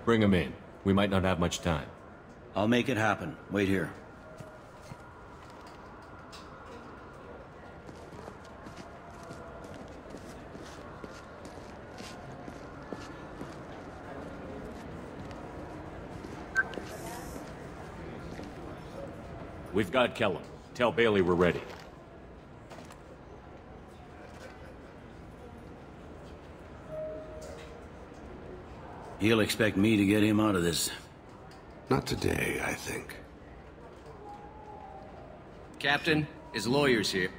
Bring him in. We might not have much time. I'll make it happen. Wait here. We've got Kellum. Tell Bailey we're ready. He'll expect me to get him out of this. Not today, I think. Captain, his lawyer's here.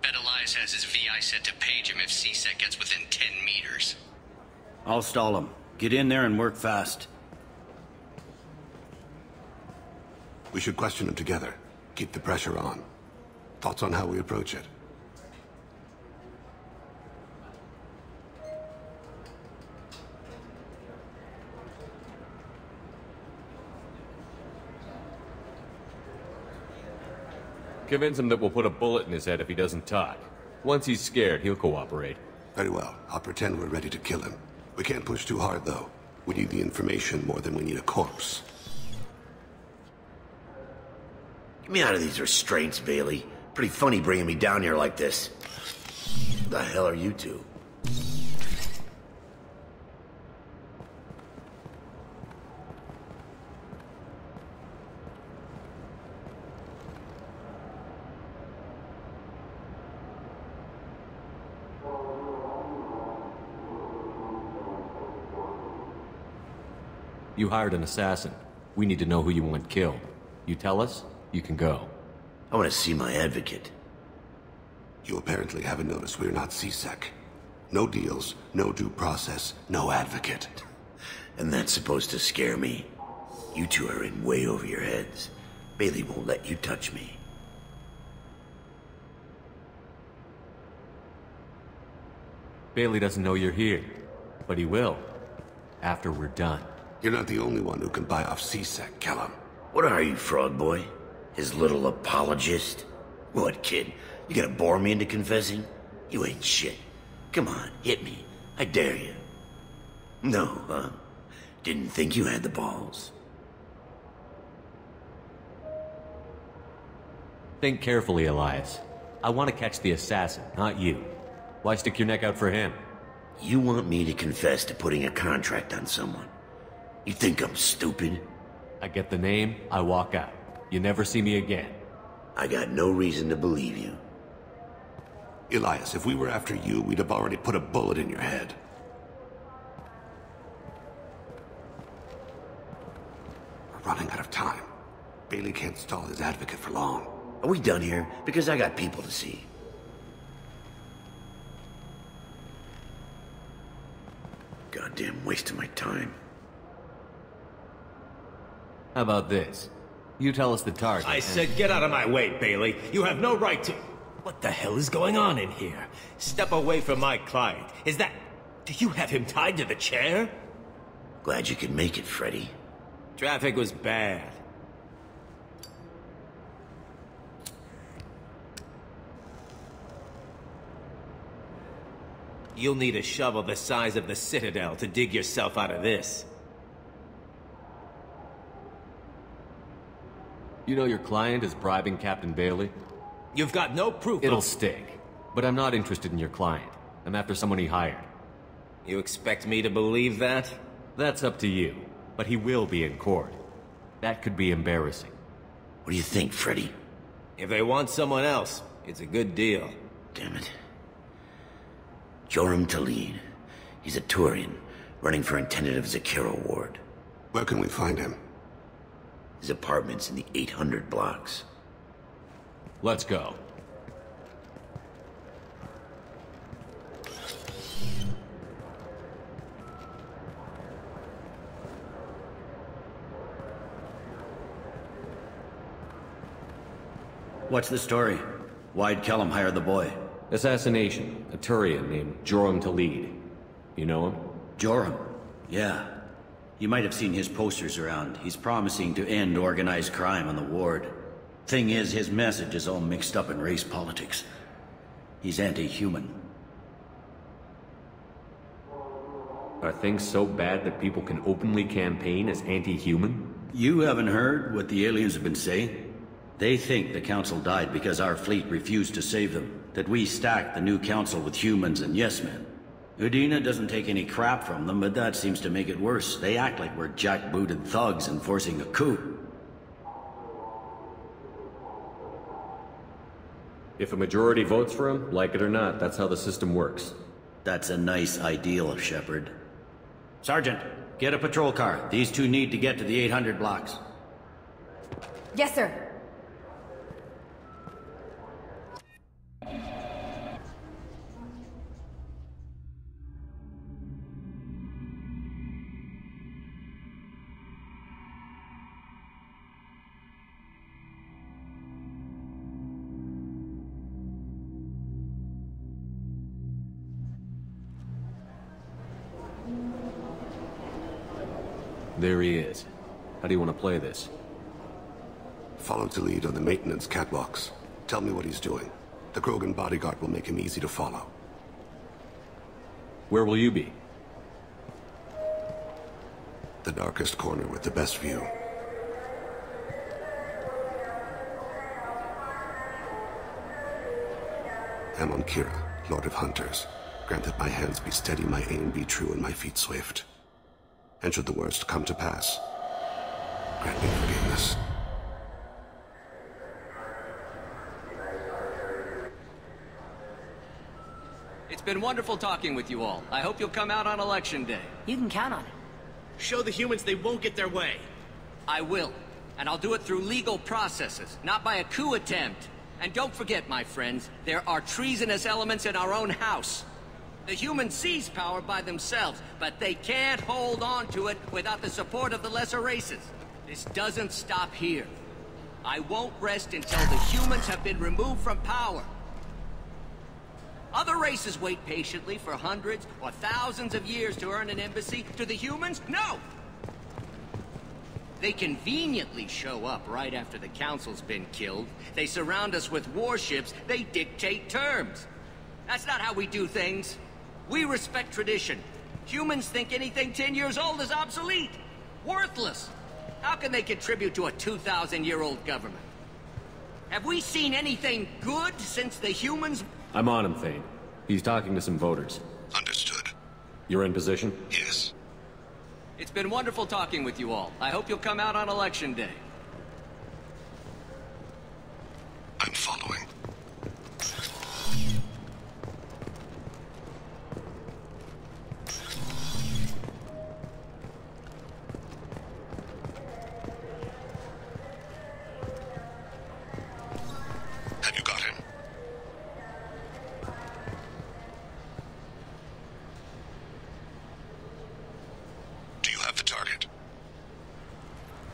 Bet Elias has his VI set to page him if C-Sec gets within 10 meters. I'll stall him. Get in there and work fast. We should question him together. Keep the pressure on. Thoughts on how we approach it? Convince him that we'll put a bullet in his head if he doesn't talk. Once he's scared, he'll cooperate. Very well. I'll pretend we're ready to kill him. We can't push too hard, though. We need the information more than we need a corpse. Get me out of these restraints, Bailey. Pretty funny bringing me down here like this. Who the hell are you two? You hired an assassin. We need to know who you want killed. You tell us, you can go. I want to see my advocate. You apparently haven't noticed we're not CSEC. No deals, no due process, no advocate. And that's supposed to scare me. You two are in way over your heads. Bailey won't let you touch me. Bailey doesn't know you're here, but he will, after we're done. You're not the only one who can buy off CSEC, Kellum. What are you, Frog Boy? His little apologist? What, kid? You gonna bore me into confessing? You ain't shit. Come on, hit me. I dare you. No, huh? Didn't think you had the balls. Think carefully, Elias. I want to catch the assassin, not you. Why stick your neck out for him? You want me to confess to putting a contract on someone? You think I'm stupid? I get the name, I walk out. You never see me again. I got no reason to believe you. Elias, if we were after you, we'd have already put a bullet in your head. We're running out of time. Bailey can't stall his advocate for long. Are we done here? Because I got people to see. Goddamn waste of my time. How about this? You tell us the target. I said get out of my way, Bailey. You have no right to... What the hell is going on in here? Step away from my client. Is that... Do you have him tied to the chair? Glad you could make it, Freddy. Traffic was bad. You'll need a shovel the size of the Citadel to dig yourself out of this. You know your client is bribing Captain Bailey? You've got no proof. It'll stick. But I'm not interested in your client. I'm after someone he hired. You expect me to believe that? That's up to you. But he will be in court. That could be embarrassing. What do you think, Freddy? If they want someone else, it's a good deal. Damn it. Joram Talid. He's a Turian, running for a tentative Zakiro ward. Where can we find him? His apartment's in the 800 blocks. Let's go. What's the story? Why'd Kellum hire the boy? Assassination. A Turian named Joram Talid. You know him? Joram? Yeah. You might have seen his posters around. He's promising to end organized crime on the ward. Thing is, his message is all mixed up in race politics. He's anti-human. Are things so bad that people can openly campaign as anti-human? You haven't heard what the aliens have been saying? They think the Council died because our fleet refused to save them. That we stacked the new Council with humans and yes-men. Udina doesn't take any crap from them, but that seems to make it worse. They act like we're jackbooted thugs enforcing a coup. If a majority votes for him, like it or not, that's how the system works. That's a nice ideal, Shepard. Sergeant, get a patrol car. These two need to get to the 800 blocks. Yes, sir. There he is. How do you want to play this? Follow Talid on the maintenance catwalks. Tell me what he's doing. The Krogan bodyguard will make him easy to follow. Where will you be? The darkest corner with the best view. Amon Kira, Lord of Hunters. Grant that my hands be steady, my aim be true, and my feet swift. And should the worst come to pass, grant me forgiveness. It's been wonderful talking with you all. I hope you'll come out on Election Day. You can count on it. Show the humans they won't get their way. I will. And I'll do it through legal processes, not by a coup attempt. And don't forget, my friends, there are treasonous elements in our own house. The humans seize power by themselves, but they can't hold on to it without the support of the lesser races. This doesn't stop here. I won't rest until the humans have been removed from power. Other races wait patiently for hundreds or thousands of years to earn an embassy. To the humans, no! They conveniently show up right after the council's been killed. They surround us with warships. They dictate terms. That's not how we do things. We respect tradition. Humans think anything 10 years old is obsolete. Worthless. How can they contribute to a 2,000-year-old government? Have we seen anything good since the humans... I'm on him, Thain. He's talking to some voters. Understood. You're in position? Yes. It's been wonderful talking with you all. I hope you'll come out on Election Day. I'm following. Have you got him? Do you have the target?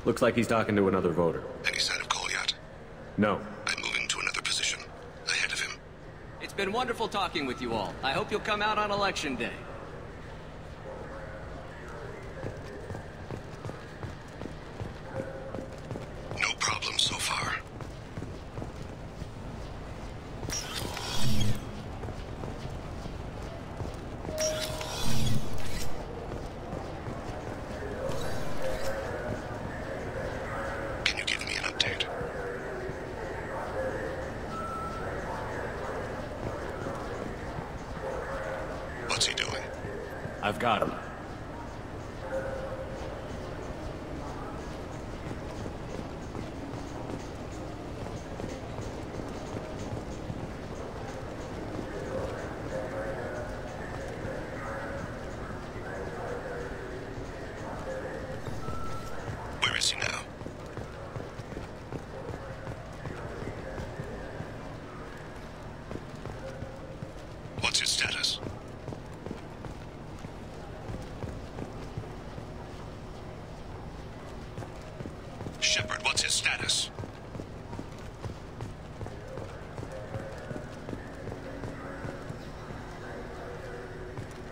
Looks like he's talking to another voter. Any sign of Kolyat? No. I'm moving to another position. Ahead of him. It's been wonderful talking with you all. I hope you'll come out on Election Day. No problem so far. Can you give me an update? What's he doing? I've got him. Where is he now? What's his status? Shepard, what's his status?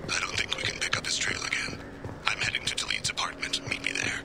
I don't think we can pick up his trail again. I'm heading to Taleed's apartment. Meet me there.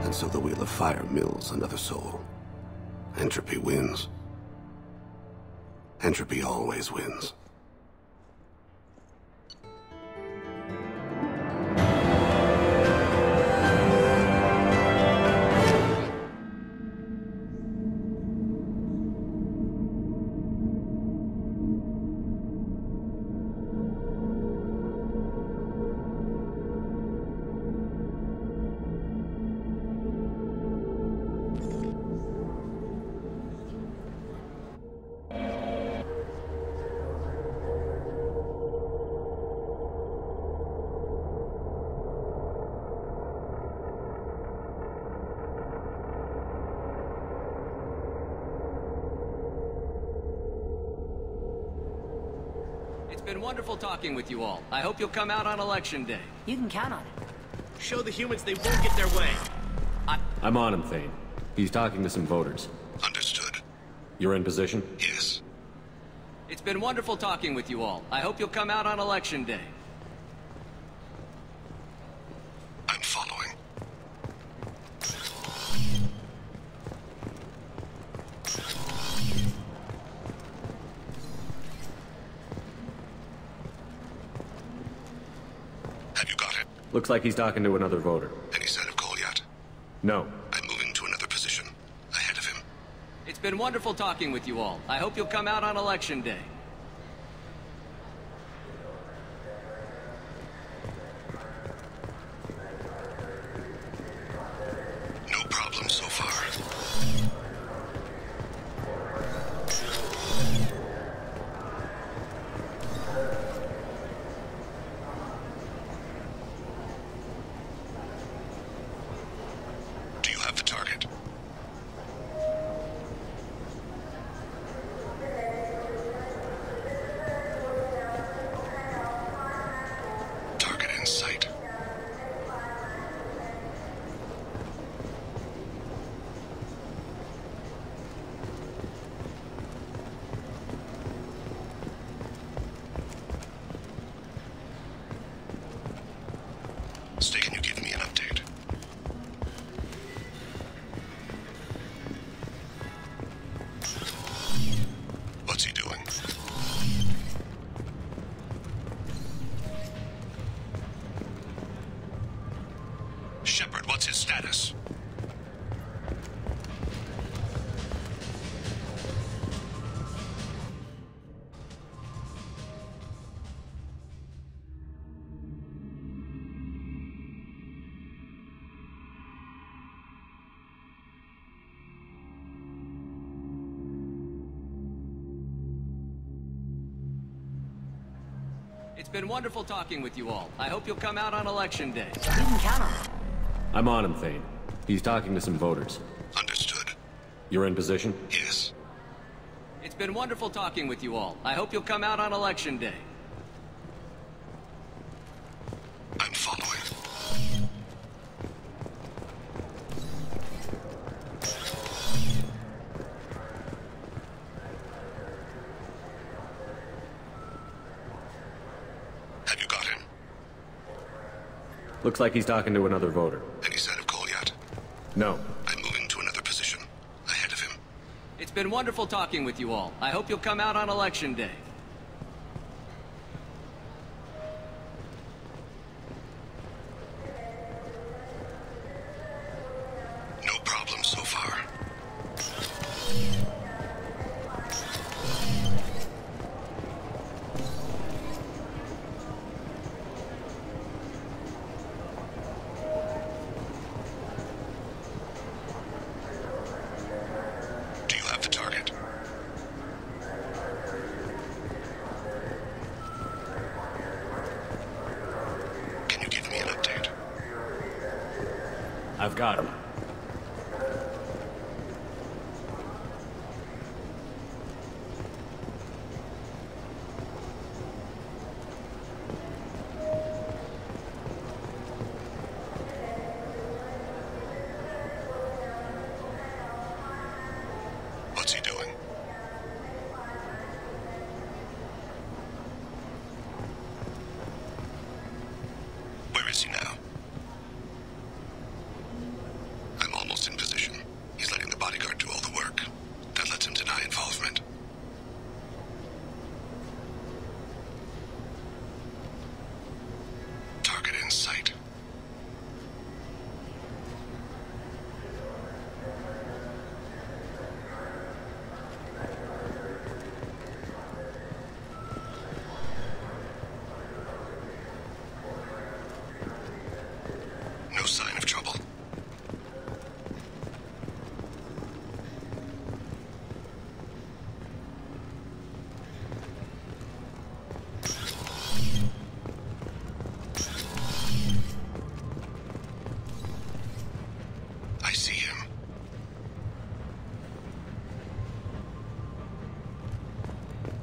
And so the Wheel of Fire mills another soul. Entropy wins. Entropy always wins. been wonderful talking with you all. I hope you'll come out on Election Day. You can count on it. Show the humans they won't get their way. I'm on him, Thane. He's talking to some voters. Understood. You're in position? Yes. It's been wonderful talking with you all. I hope you'll come out on Election Day. I'm following. Have you got it? Looks like he's talking to another voter. Any sign of call yet? No. I'm moving to another position. Ahead of him. It's been wonderful talking with you all. I hope you'll come out on Election Day. No problem so far. Do you have the target? Target in sight. Stay, can you give me an update? What's he doing? Shepard, what's his status? It's been wonderful talking with you all. I hope you'll come out on Election Day. You can count on it. I'm on him, Thane. He's talking to some voters. Understood. You're in position? Yes. It's been wonderful talking with you all. I hope you'll come out on Election Day. I'm following. Have you got him? Looks like he's talking to another voter. Any sign of call yet? No. I'm moving to another position. Ahead of him. It's been wonderful talking with you all. I hope you'll come out on Election Day. No problem so far. Do you have the target? Can you give me an update? I've got him. What's he doing? Where is he now? I'm almost in position. He's letting the bodyguard do all the work. That lets him deny involvement. Target in sight. No sign of trouble. I see him.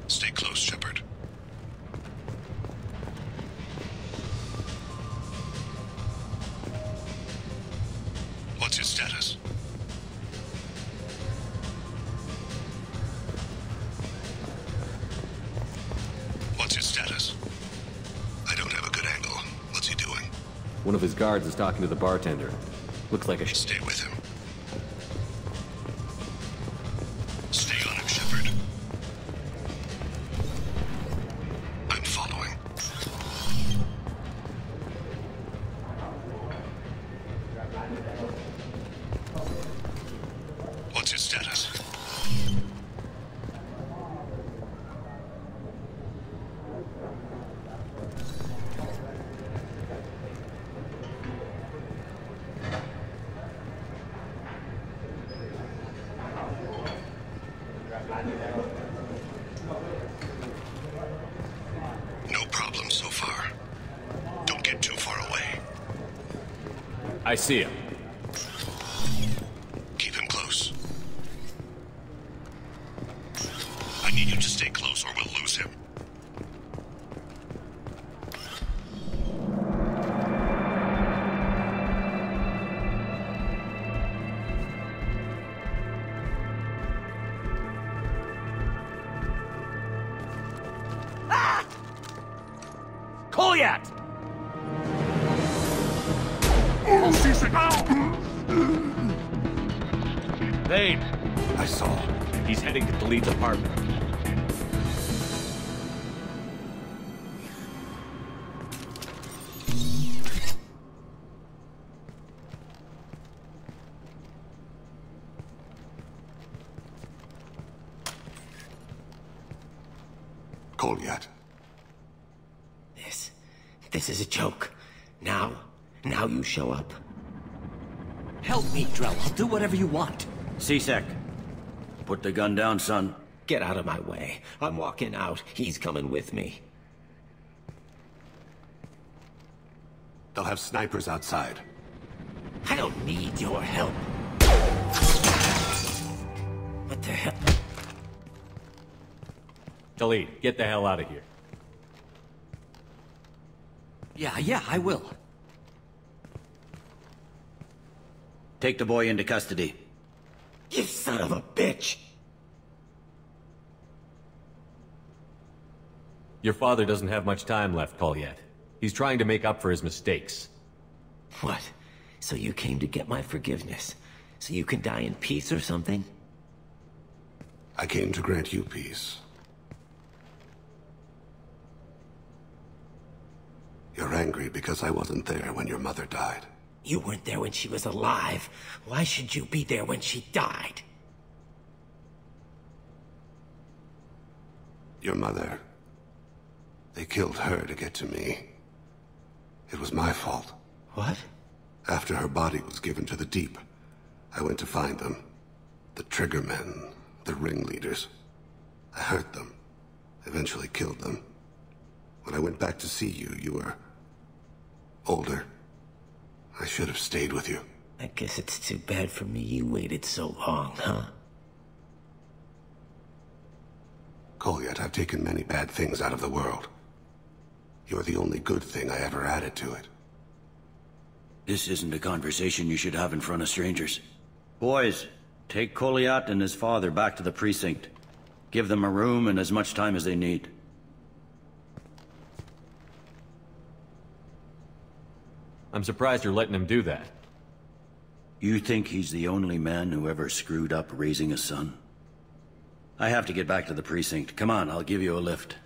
Stay close, Shepard. One of his guards is talking to the bartender. Looks like a Stay with him. Stay on him, Shepard. I'm following. What's his status? No problem so far. Don't get too far away. I see him. Keep him close. I need you to stay close or we'll lose him. Kolyat! Tейн! I saw. He's heading to the lead's apartment. Kolyat. This is a joke. Now you show up. Help me, Drell. I'll do whatever you want. C-Sec. Put the gun down, son. Get out of my way. I'm walking out. He's coming with me. They'll have snipers outside. I don't need your help. What the hell? Khalid, get the hell out of here. Yeah, I will. Take the boy into custody. You son of a bitch! Your father doesn't have much time left, Kolyat. He's trying to make up for his mistakes. What? So you came to get my forgiveness? So you can die in peace or something? I came to grant you peace. You're angry because I wasn't there when your mother died. You weren't there when she was alive. Why should you be there when she died? Your mother... They killed her to get to me. It was my fault. What? After her body was given to the Deep, I went to find them. The Triggermen, the ringleaders. I hurt them. Eventually killed them. When I went back to see you, you were... older. I should have stayed with you. I guess it's too bad for me you waited so long, huh? Kolyat, I've taken many bad things out of the world. You're the only good thing I ever added to it. This isn't a conversation you should have in front of strangers. Boys, take Kolyat and his father back to the precinct. Give them a room and as much time as they need. I'm surprised you're letting him do that. You think he's the only man who ever screwed up raising a son? I have to get back to the precinct. Come on, I'll give you a lift.